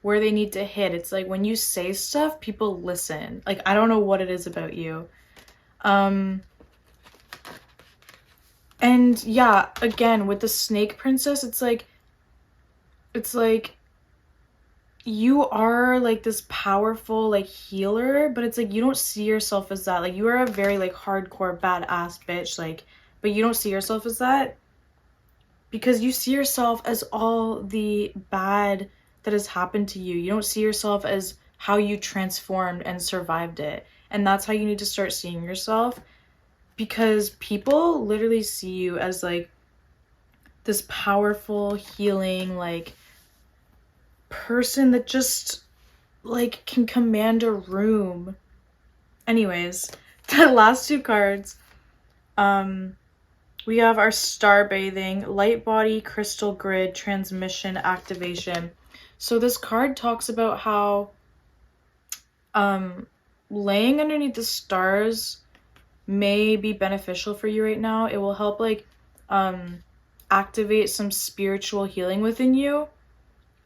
where they need to hit. It's like when you say stuff, people listen. Like I don't know what it is about you. And yeah, again with the Snake Princess, it's like you are like this powerful like healer, but it's like you don't see yourself as that. Like you are a very like hardcore badass bitch, like, but you don't see yourself as that because you see yourself as all the bad that has happened to you. You don't see yourself as how you transformed and survived it. And that's how you need to start seeing yourself, because people literally see you as like this powerful healing like person that just like can command a room. Anyways, the last two cards, we have our Star Bathing, Light Body, Crystal Grid, Transmission, Activation. So this card talks about how laying underneath the stars may be beneficial for you right now. It will help like activate some spiritual healing within you.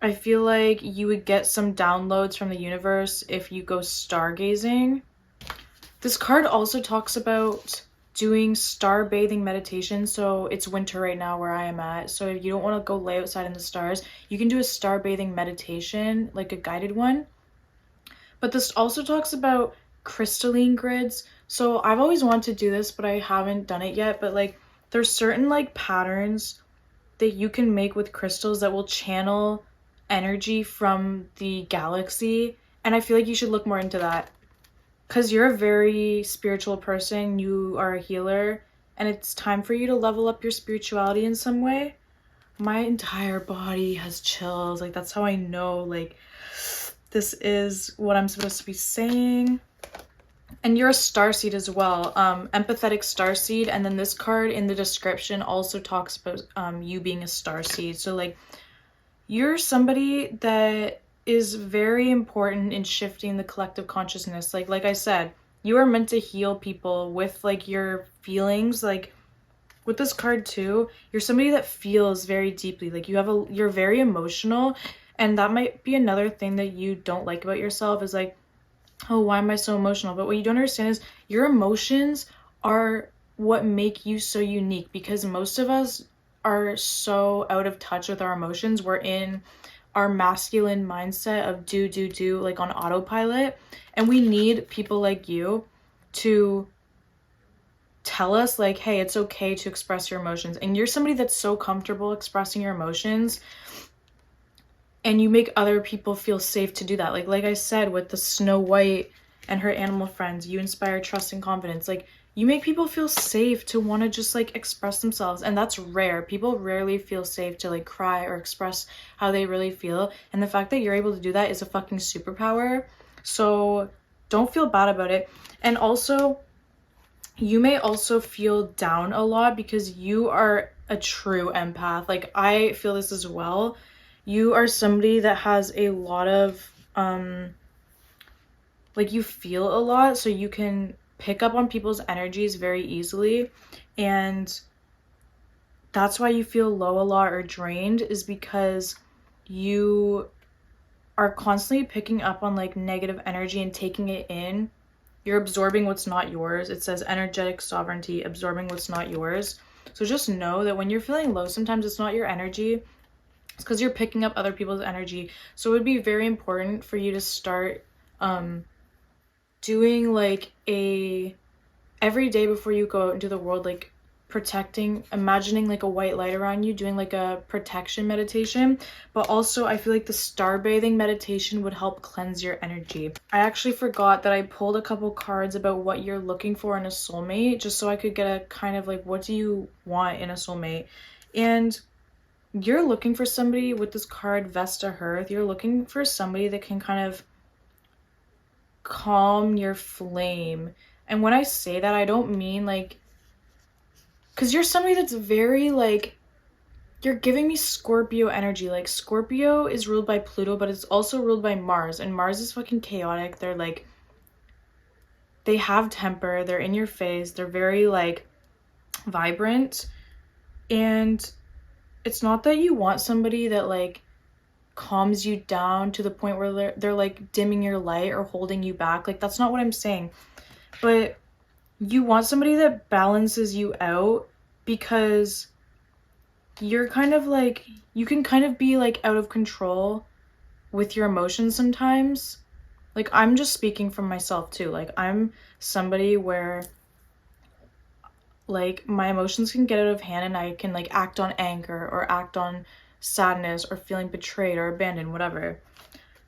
I feel like you would get some downloads from the universe if you go stargazing. This card also talks about doing star bathing meditation. So it's winter right now where I am at. So if you don't want to go lay outside in the stars, you can do a star bathing meditation, like a guided one. But this also talks about crystalline grids. So I've always wanted to do this, but I haven't done it yet. But like there's certain like patterns that you can make with crystals that will channel energy from the galaxy. And I feel like you should look more into that. Because you're a very spiritual person, you are a healer, and it's time for you to level up your spirituality in some way. My entire body has chills. Like, that's how I know, like, this is what I'm supposed to be saying. And you're a starseed as well, empathetic starseed. And then this card in the description also talks about you being a starseed. So, like, you're somebody that is very important in shifting the collective consciousness. Like I said, you are meant to heal people with like your feelings. Like with this card too, you're somebody that feels very deeply. Like you're very emotional, and that might be another thing that you don't like about yourself is like, oh, why am I so emotional? But what you don't understand is your emotions are what make you so unique, because most of us are so out of touch with our emotions. We're in our masculine mindset of do, like on autopilot. And we need people like you to tell us like, hey, it's okay to express your emotions. And you're somebody that's so comfortable expressing your emotions, and you make other people feel safe to do that. Like I said, with the Snow White and her animal friends, you inspire trust and confidence. Like, you make people feel safe to want to just like express themselves, and that's rare. People rarely feel safe to like cry or express how they really feel, and the fact that you're able to do that is a fucking superpower. So don't feel bad about it. And also, you may also feel down a lot because you are a true empath. Like, I feel this as well. You are somebody that has a lot of like, you feel a lot, so you can pick up on people's energies very easily. And that's why you feel low a lot or drained, is because you are constantly picking up on like negative energy and taking it in. You're absorbing what's not yours. It says energetic sovereignty, absorbing what's not yours. So just know that when you're feeling low, sometimes it's not your energy. It's because you're picking up other people's energy. So it would be very important for you to start doing like every day before you go out into the world, like imagining like a white light around you, doing like a protection meditation. But also, I feel like the star bathing meditation would help cleanse your energy. I actually forgot that I pulled a couple cards about what you're looking for in a soulmate, just so I could get a kind of like, what do you want in a soulmate? And you're looking for somebody with this card, Vesta Hearth. You're looking for somebody that can kind of calm your flame. And when I say that, I don't mean like, because you're somebody that's very like, you're giving me Scorpio energy. Like, Scorpio is ruled by Pluto, but it's also ruled by Mars, and Mars is fucking chaotic. They're like, they have temper, they're in your face, they're very like vibrant. And it's not that you want somebody that like calms you down to the point where they're like dimming your light or holding you back. Like, that's not what I'm saying. But you want somebody that balances you out, because you're kind of like, you can kind of be like out of control with your emotions sometimes. Like, I'm just speaking from myself too. Like, I'm somebody where like my emotions can get out of hand, and I can like act on anger or act on sadness or feeling betrayed or abandoned, whatever.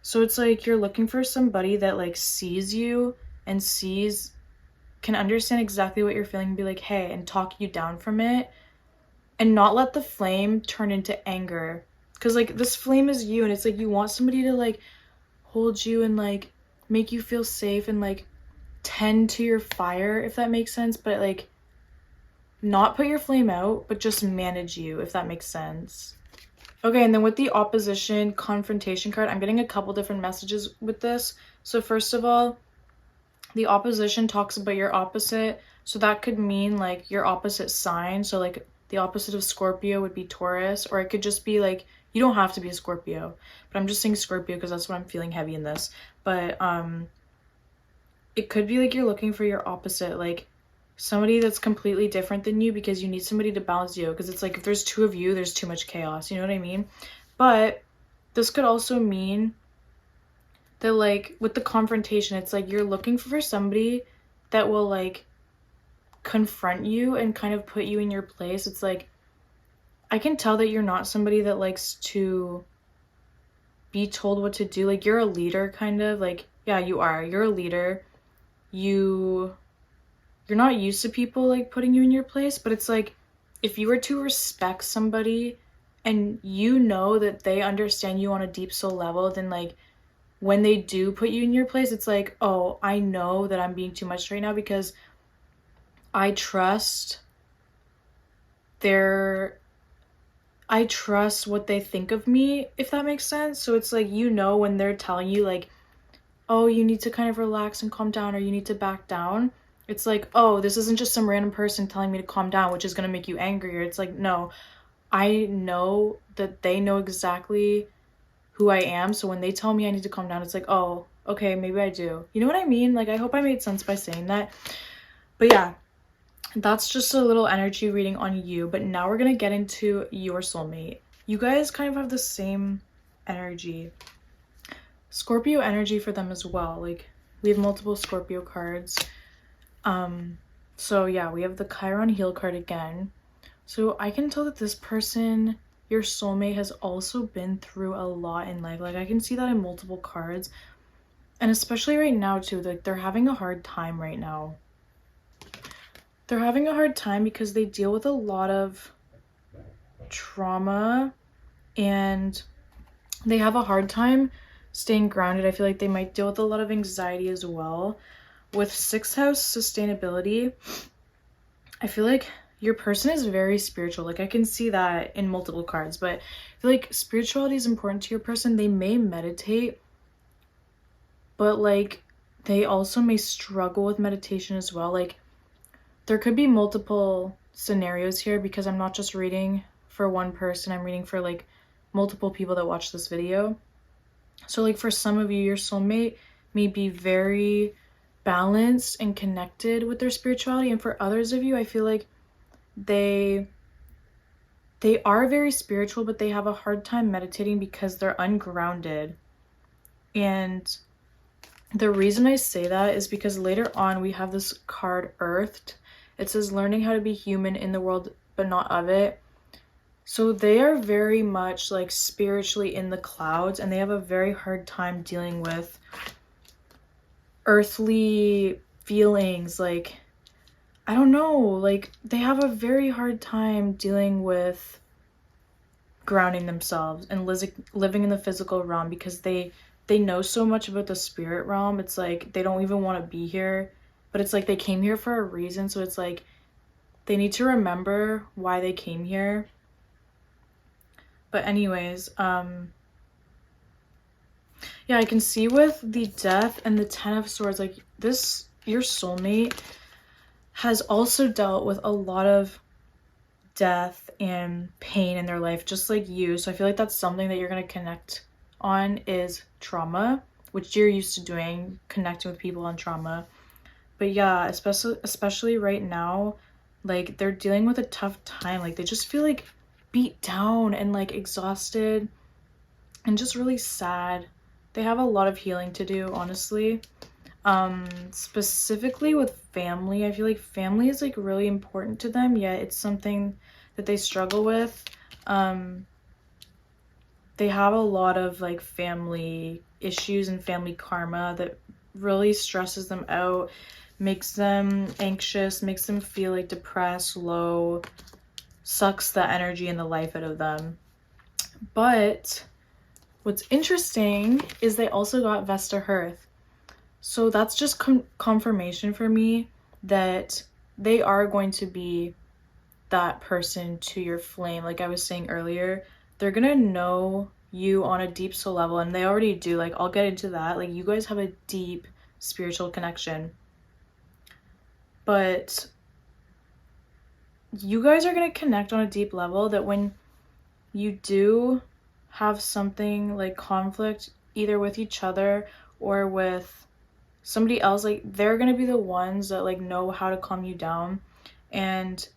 So it's like you're looking for somebody that like sees you and can understand exactly what you're feeling and be like, hey, and talk you down from it, and not let the flame turn into anger. Because like, this flame is you, and it's like you want somebody to like hold you and like make you feel safe and like tend to your fire, if that makes sense. But like, not put your flame out, but just manage you, if that makes sense. Okay, and then with the opposition confrontation card, I'm getting a couple different messages with this. So first of all, the opposition talks about your opposite. So that could mean like your opposite sign. So like the opposite of Scorpio would be Taurus, or it could just be like, you don't have to be a Scorpio, but I'm just saying Scorpio because that's what I'm feeling heavy in this. But it could be like you're looking for your opposite, like somebody that's completely different than you, because you need somebody to balance you. Because it's like, if there's two of you, there's too much chaos, you know what I mean? But this could also mean that like with the confrontation, it's like you're looking for somebody that will like confront you and kind of put you in your place. It's like, I can tell that you're not somebody that likes to be told what to do. Like, you're a leader, kind of. Like, yeah, you are. You're a leader. You're not used to people, like, putting you in your place, but it's like, if you were to respect somebody and you know that they understand you on a deep soul level, then, like, when they do put you in your place, it's like, oh, I know that I'm being too much right now because I trust what they think of me, if that makes sense. So it's like, you know, when they're telling you, like, oh, you need to kind of relax and calm down, or you need to back down, it's like, oh, this isn't just some random person telling me to calm down, which is going to make you angrier. It's like, no, I know that they know exactly who I am. So when they tell me I need to calm down, it's like, oh, okay, maybe I do. You know what I mean? Like, I hope I made sense by saying that. But yeah, that's just a little energy reading on you. But now we're going to get into your soulmate. You guys kind of have the same energy. Scorpio energy for them as well. Like, we have multiple Scorpio cards. So yeah, we have the Chiron Heal card again. So I can tell that this person, your soulmate, has also been through a lot in life. Like, I can see that in multiple cards. And especially right now too, like, they're having a hard time right now. They're having a hard time because they deal with a lot of trauma and they have a hard time staying grounded. I feel like they might deal with a lot of anxiety as well. With 6th house sustainability, I feel like your person is very spiritual. Like, I can see that in multiple cards, but I feel like spirituality is important to your person. They may meditate, but like, they also may struggle with meditation as well. Like, there could be multiple scenarios here because I'm not just reading for one person. I'm reading for like multiple people that watch this video. So like, for some of you, your soulmate may be very balanced and connected with their spirituality, and for others of you, I feel like they are very spiritual, but they have a hard time meditating because they're ungrounded. And the reason I say that is because later on we have this card, Earthed. It says learning how to be human in the world but not of it. So they are very much like spiritually in the clouds, and they have a very hard time dealing with earthly feelings. Like, I don't know, like, they have a very hard time dealing with grounding themselves and living in the physical realm because they know so much about the spirit realm. It's like they don't even want to be here, but it's like they came here for a reason. So it's like they need to remember why they came here. But anyways, yeah, I can see with the Death and the 10 of Swords, like, this, your soulmate has also dealt with a lot of death and pain in their life, just like you. So I feel like that's something that you're going to connect on, is trauma, which you're used to doing, connecting with people on trauma. But yeah, especially right now, like, they're dealing with a tough time. Like, they just feel like beat down and like exhausted and just really sad. They have a lot of healing to do, honestly. Specifically with family, I feel like family is like really important to them, yet it's something that they struggle with. They have a lot of like family issues and family karma that really stresses them out, makes them anxious, makes them feel like depressed, low, sucks the energy and the life out of them. But what's interesting is they also got Vesta Hearth. So that's just confirmation for me that they are going to be that person to your flame. Like I was saying earlier, they're gonna know you on a deep soul level, and they already do. Like, I'll get into that. Like, you guys have a deep spiritual connection. But you guys are gonna connect on a deep level that when you do have something like conflict, either with each other or with somebody else, like, they're gonna be the ones that like know how to calm you down, and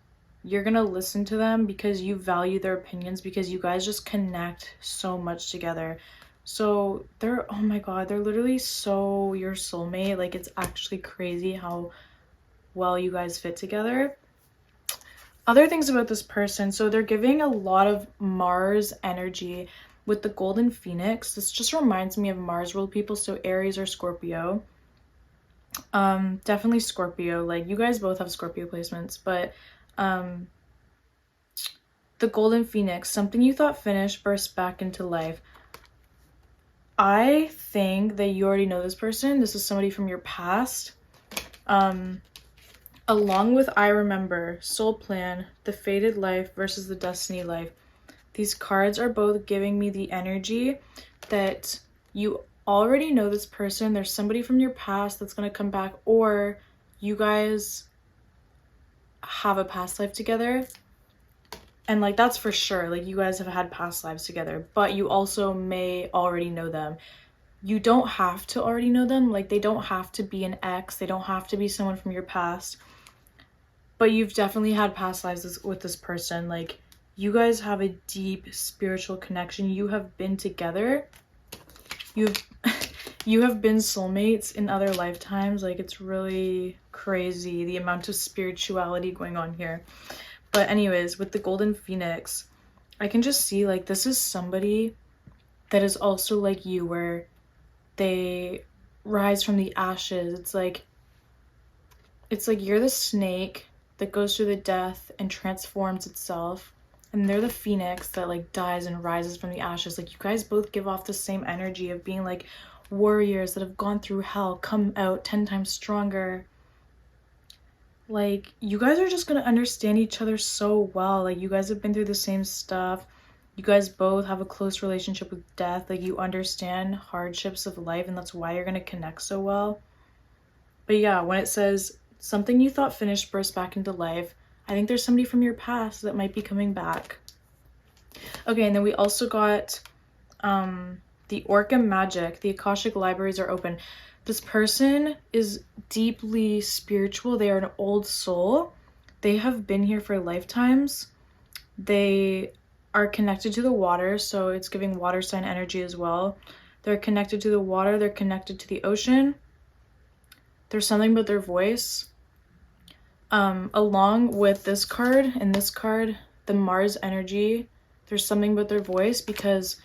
you're gonna listen to them because you value their opinions, because you guys just connect so much together. So they're, oh my god, they're literally so your soulmate. Like, it's actually crazy how well you guys fit together. Other things about this person, so they're giving a lot of Mars energy with the golden phoenix. This just reminds me of Mars ruled people, so Aries or Scorpio. Definitely Scorpio. Like, you guys both have Scorpio placements, but the golden phoenix, something you thought finished burst back into life. I think that you already know this person. This is somebody from your past. Along with I Remember, Soul Plan, The Fated Life versus the Destiny Life. These cards are both giving me the energy that you already know this person. There's somebody from your past that's going to come back, or you guys have a past life together. And like, that's for sure. Like, you guys have had past lives together, but you also may already know them. You don't have to already know them. Like, they don't have to be an ex. They don't have to be someone from your past. But you've definitely had past lives with this person. Like, you guys have a deep spiritual connection. You have been together. You have been soulmates in other lifetimes. Like, it's really crazy the amount of spirituality going on here. But anyways, with the golden phoenix, I can just see, like, this is somebody that is also like you, where they rise from the ashes. It's like you're the snake that goes through the death and transforms itself, and they're the phoenix that like dies and rises from the ashes. Like, you guys both give off the same energy of being like warriors that have gone through hell, come out 10 times stronger. Like, you guys are just gonna understand each other so well. Like, you guys have been through the same stuff. You guys both have a close relationship with death. Like, you understand hardships of life, and that's why you're gonna connect so well. But yeah, when it says something you thought finished burst back into life, I think there's somebody from your past that might be coming back. Okay, and then we also got the Orca Magic. The Akashic Libraries are open. This person is deeply spiritual. They are an old soul. They have been here for lifetimes. They are connected to the water, so it's giving water sign energy as well. They're connected to the water. They're connected to the ocean. There's something about their voice. Along with this card and this card, the Mars energy, there's something about their voice, because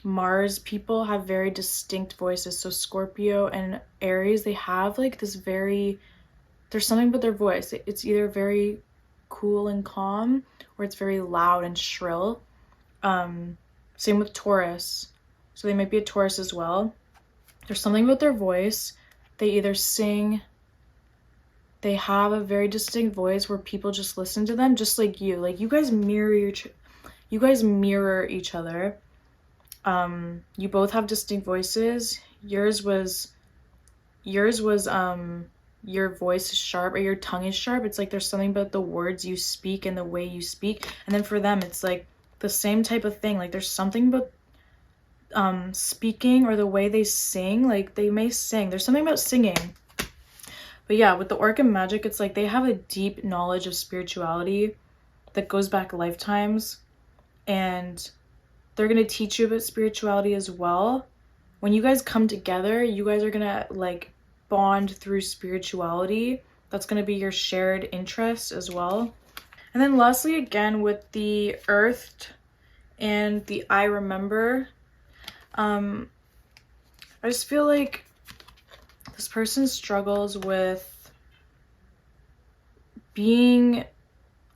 Mars people have very distinct voices. So Scorpio and Aries, they have like this there's something about their voice. It's either very cool and calm, or it's very loud and shrill. Same with Taurus. So they might be a Taurus as well. There's something about their voice. They either sing, they have a very distinct voice where people just listen to them, just like you. Like, you guys mirror each other. You both have distinct voices. Yours was your voice is sharp, or your tongue is sharp. It's like there's something about the words you speak and the way you speak. And then for them, it's like the same type of thing. Like, there's something about speaking, or the way they sing. Like, they may sing, there's something about singing. But yeah, with the Orca Magic, it's like they have a deep knowledge of spirituality that goes back lifetimes, and they're gonna teach you about spirituality as well. When you guys come together, you guys are gonna like bond through spirituality. That's gonna be your shared interest as well. And then lastly, again, with the Earthed and the I Remember, I just feel like this person struggles with being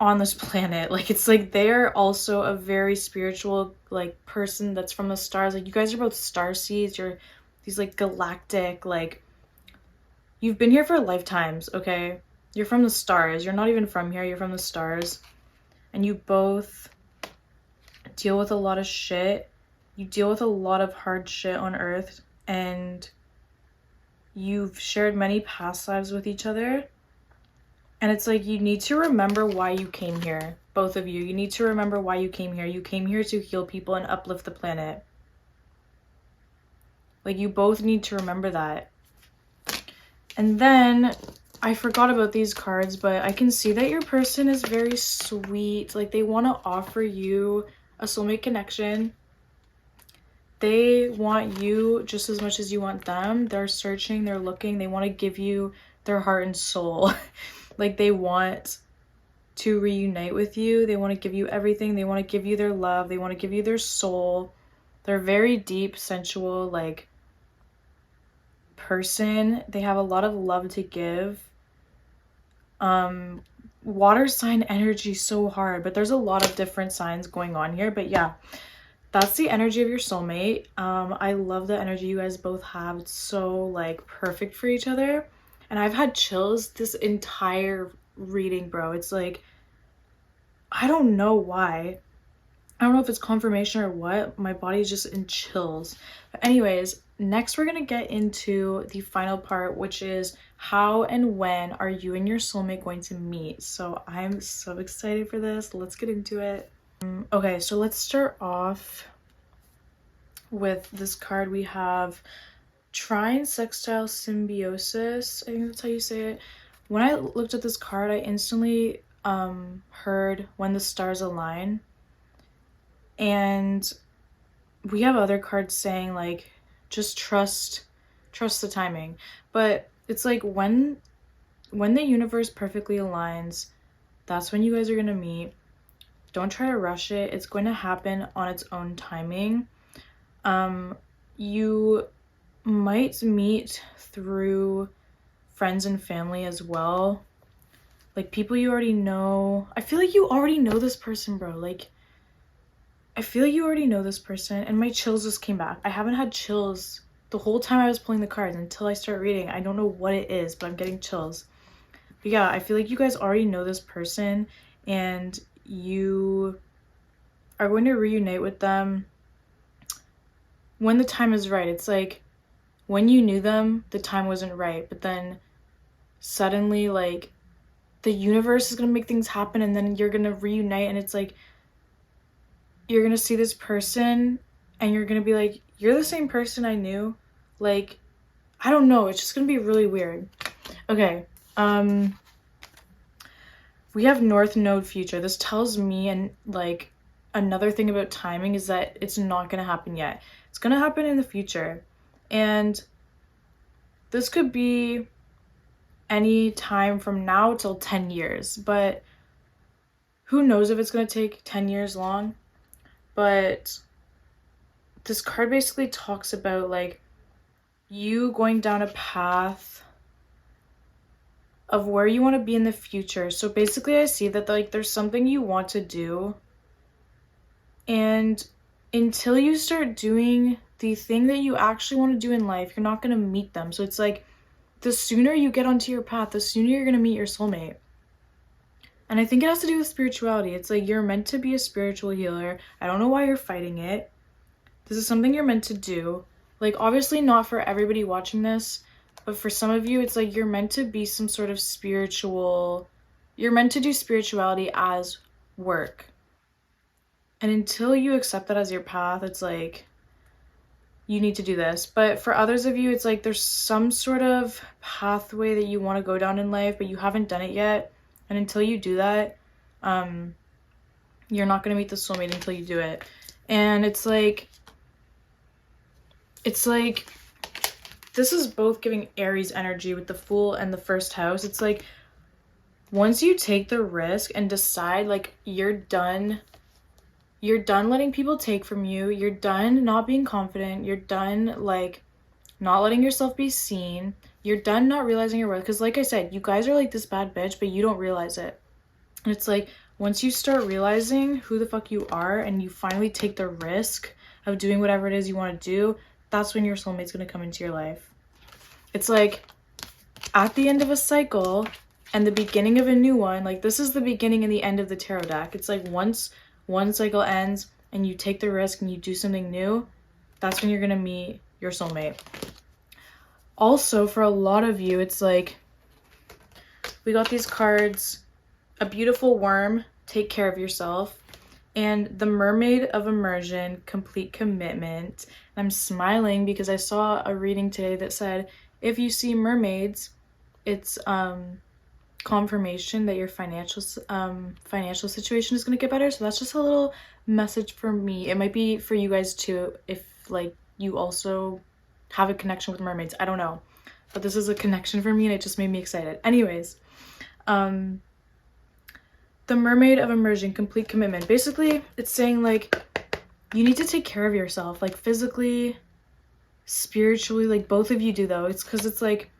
on this planet. Like, it's like they're also a very spiritual like person that's from the stars. Like, you guys are both starseeds. You're these like galactic, like, you've been here for lifetimes, okay? You're from the stars. You're not even from here. You're from the stars. And you both deal with a lot of shit. You deal with a lot of hard shit on Earth, and you've shared many past lives with each other. And it's like, you need to remember why you came here. Both of you. You need to remember why you came here. You came here to heal people and uplift the planet. Like, you both need to remember that. And then, I forgot about these cards, but I can see that your person is very sweet. Like, they want to offer you a soulmate connection. They want you just as much as you want them. They're searching, they're looking, they want to give you their heart and soul. Like, they want to reunite with you. They want to give you everything. They want to give you their love. They want to give you their soul. They're very deep, sensual, like, person. They have a lot of love to give. Water sign energy so hard, but there's a lot of different signs going on here. But yeah, that's the energy of your soulmate. I love the energy you guys both have. It's so like perfect for each other. And I've had chills this entire reading, bro. It's like, I don't know why. I don't know if it's confirmation or what. My body's just in chills. But anyways, next we're going to get into the final part, which is how and when are you and your soulmate going to meet? So I'm so excited for this. Let's get into it. Okay, so let's start off with this card. We have Trine Sextile Symbiosis. I think that's how you say it. When I looked at this card, I instantly heard When the Stars Align. And we have other cards saying like just trust the timing. But it's like when the universe perfectly aligns, that's when you guys are going to meet. Don't try to rush it. It's going to happen on its own timing. You might meet through friends and family as well. Like people you already know. I feel like you already know this person, bro. Like, I feel like you already know this person, and my chills just came back. I haven't had chills the whole time I was pulling the cards until I start reading. I don't know what it is, but I'm getting chills. But yeah, I feel like you guys already know this person, and you are going to reunite with them when the time is right. It's like when you knew them, the time wasn't right, but then suddenly like the universe is going to make things happen, and then you're going to reunite, and it's like you're going to see this person and you're going to be like, you're the same person I knew. Like, I don't know. It's just going to be really weird. Okay. We have North Node Future. This tells me, and like another thing about timing is that it's not going to happen yet. It's going to happen in the future. And this could be any time from now till 10 years. But who knows if it's going to take 10 years long. But this card basically talks about like you going down a path of where you want to be in the future. So basically I see that like there's something you want to do, and until you start doing the thing that you actually want to do in life, you're not going to meet them. So it's like the sooner you get onto your path, the sooner you're going to meet your soulmate. And I think it has to do with spirituality. It's like you're meant to be a spiritual healer. I don't know why you're fighting it. This is something you're meant to do. Like, obviously not for everybody watching this, but for some of you, it's like you're meant to be some sort of spiritual... You're meant to do spirituality as work. And until you accept that as your path, it's like you need to do this. But for others of you, it's like there's some sort of pathway that you want to go down in life, but you haven't done it yet. And until you do that, you're not going to meet the soulmate until you do it. And it's like, this is both giving Aries energy with the Fool and the first house. It's like, once you take the risk and decide, like, you're done letting people take from you. You're done not being confident. You're done, like, not letting yourself be seen. You're done not realizing your worth. Because like I said, you guys are like this bad bitch, but you don't realize it. And it's like, once you start realizing who the fuck you are and you finally take the risk of doing whatever it is you want to do, that's when your soulmate's going to come into your life. It's like at the end of a cycle and the beginning of a new one. Like, this is the beginning and the end of the tarot deck. It's like once one cycle ends and you take the risk and you do something new, that's when you're going to meet your soulmate. Also, for a lot of you, it's like we got these cards, a beautiful worm, take care of yourself, and the Mermaid of Immersion, complete commitment. And I'm smiling because I saw a reading today that said, if you see mermaids, it's confirmation that your financial situation is going to get better. So that's just a little message for me. It might be for you guys too, if like you also have a connection with mermaids. I don't know, but this is a connection for me and it just made me excited. Anyways, The Mermaid of Immersion, complete commitment. Basically, it's saying, like, you need to take care of yourself, like, physically, spiritually, like, both of you do, though. It's because it's, like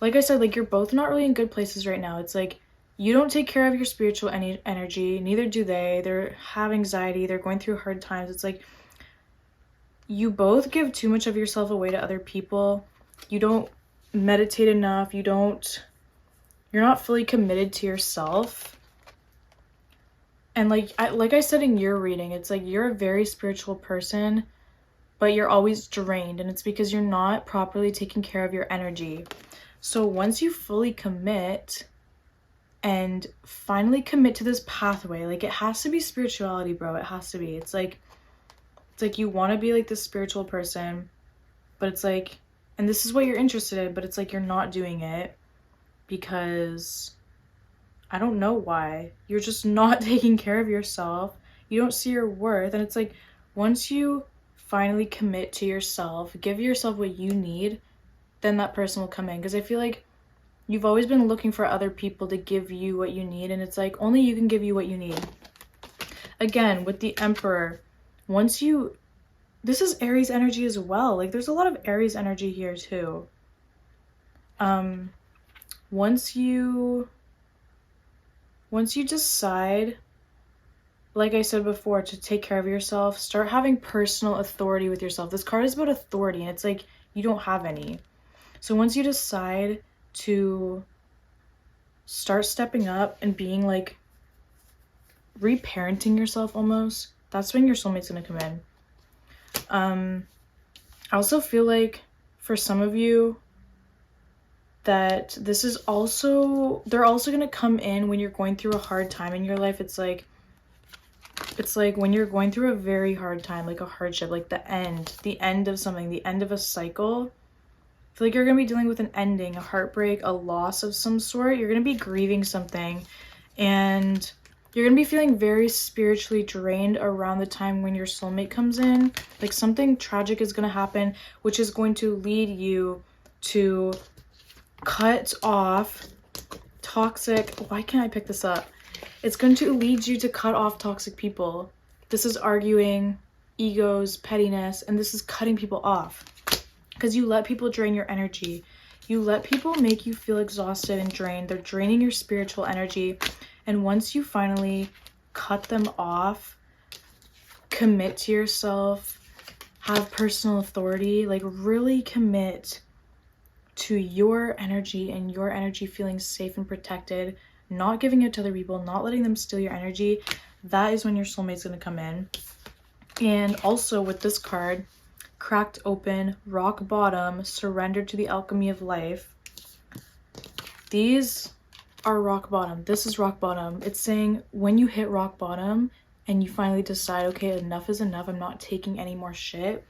I said, like, you're both not really in good places right now. It's, like, you don't take care of your spiritual energy, neither do they. They have anxiety, they're going through hard times. It's, like, you both give too much of yourself away to other people. You don't meditate enough. You're not fully committed to yourself. And like I said in your reading, it's like you're a very spiritual person, but you're always drained, and it's because you're not properly taking care of your energy. So once you fully commit and finally commit to this pathway, like, it has to be spirituality, bro. It has to be. It's like you want to be like this spiritual person, but it's like, and this is what you're interested in, but it's like you're not doing it because I don't know why. You're just not taking care of yourself. You don't see your worth. And it's like, once you finally commit to yourself, give yourself what you need, then that person will come in. Because I feel like you've always been looking for other people to give you what you need. And it's like, only you can give you what you need. Again, with the Emperor, this is Aries energy as well. Like, there's a lot of Aries energy here too. Once you decide, like I said before, to take care of yourself, start having personal authority with yourself. This card is about authority, and it's like you don't have any. So once you decide to start stepping up and being like reparenting yourself almost, that's when your soulmate's gonna come in. I also feel like for some of you that this is also, they're also going to come in when you're going through a hard time in your life. It's like when you're going through a very hard time, like a hardship, like the end of something, the end of a cycle. I feel like you're going to be dealing with an ending, a heartbreak, a loss of some sort. You're going to be grieving something, and you're going to be feeling very spiritually drained around the time when your soulmate comes in. Like, something tragic is going to happen, which is going to lead you to cut off toxic, why can't I pick this up? It's going to lead you to cut off toxic people. This is arguing, egos, pettiness, and this is cutting people off. Because you let people drain your energy. You let people make you feel exhausted and drained. They're draining your spiritual energy. And once you finally cut them off, commit to yourself, have personal authority, like really commit to your energy and your energy feeling safe and protected, not giving it to other people, not letting them steal your energy, that is when your soulmate's going to come in. And also with this card, cracked open, rock bottom, surrender to the alchemy of life. These are rock bottom. This is rock bottom. It's saying when you hit rock bottom and you finally decide, okay, enough is enough, I'm not taking any more shit,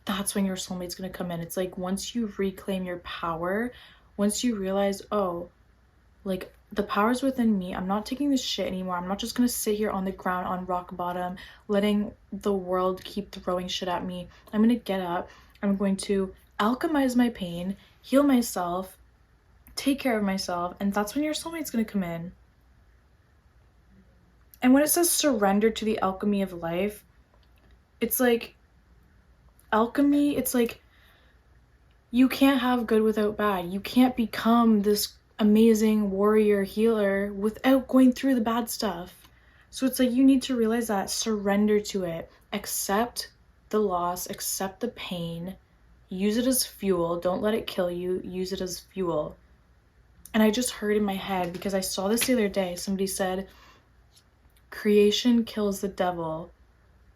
that's when your soulmate's gonna come in. It's like once you reclaim your power, once you realize, oh, like the power's within me, I'm not taking this shit anymore, I'm not just gonna sit here on the ground on rock bottom letting the world keep throwing shit at me. I'm gonna get up, I'm going to alchemize my pain, heal myself, take care of myself, and that's when your soulmate's gonna come in. And when it says surrender to the alchemy of life, it's like alchemy, it's like you can't have good without bad. You can't become this amazing warrior healer without going through the bad stuff. So it's like you need to realize that, surrender to it, accept the loss, accept the pain, use it as fuel, don't let it kill you, use it as fuel. And I just heard in my head, because I saw this the other day, somebody said creation kills the devil.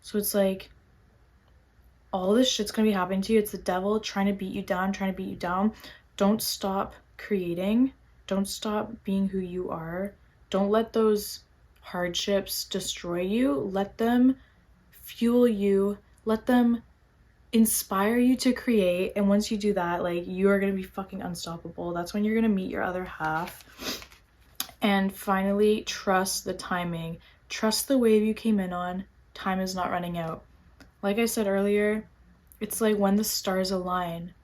So it's like all this shit's gonna be happening to you. It's the devil trying to beat you down, Don't stop creating. Don't stop being who you are. Don't let those hardships destroy you. Let them fuel you. Let them inspire you to create. And once you do that, like, you are gonna be fucking unstoppable. That's when you're gonna meet your other half. And finally, trust the timing. Trust the wave you came in on. Time is not running out. Like I said earlier, it's like when the stars align.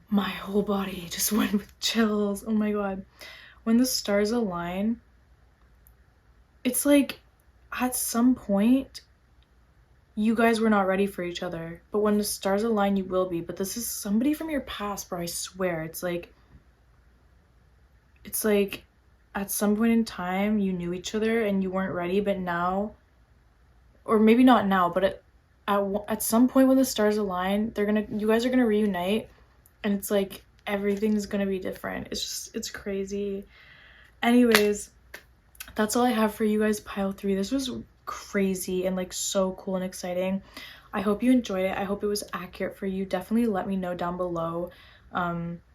My whole body just went with chills. Oh my god. When the stars align, it's like at some point you guys were not ready for each other, but when the stars align you will be. But this is somebody from your past, bro. I swear. It's like at some point in time you knew each other and you weren't ready, but now, or maybe not now, but at some point when the stars align, you guys are gonna reunite, and it's like everything's gonna be different. It's crazy. Anyways, that's all I have for you guys, pile 3. This was crazy and like so cool and exciting. I hope you enjoyed it. I hope it was accurate for you. Definitely let me know down below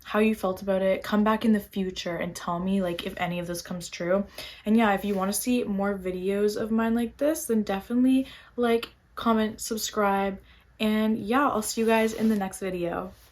how you felt about it. Come back in the future and tell me like if any of this comes true. And yeah, if you want to see more videos of mine like this, then definitely like, comment, subscribe, and yeah, I'll see you guys in the next video.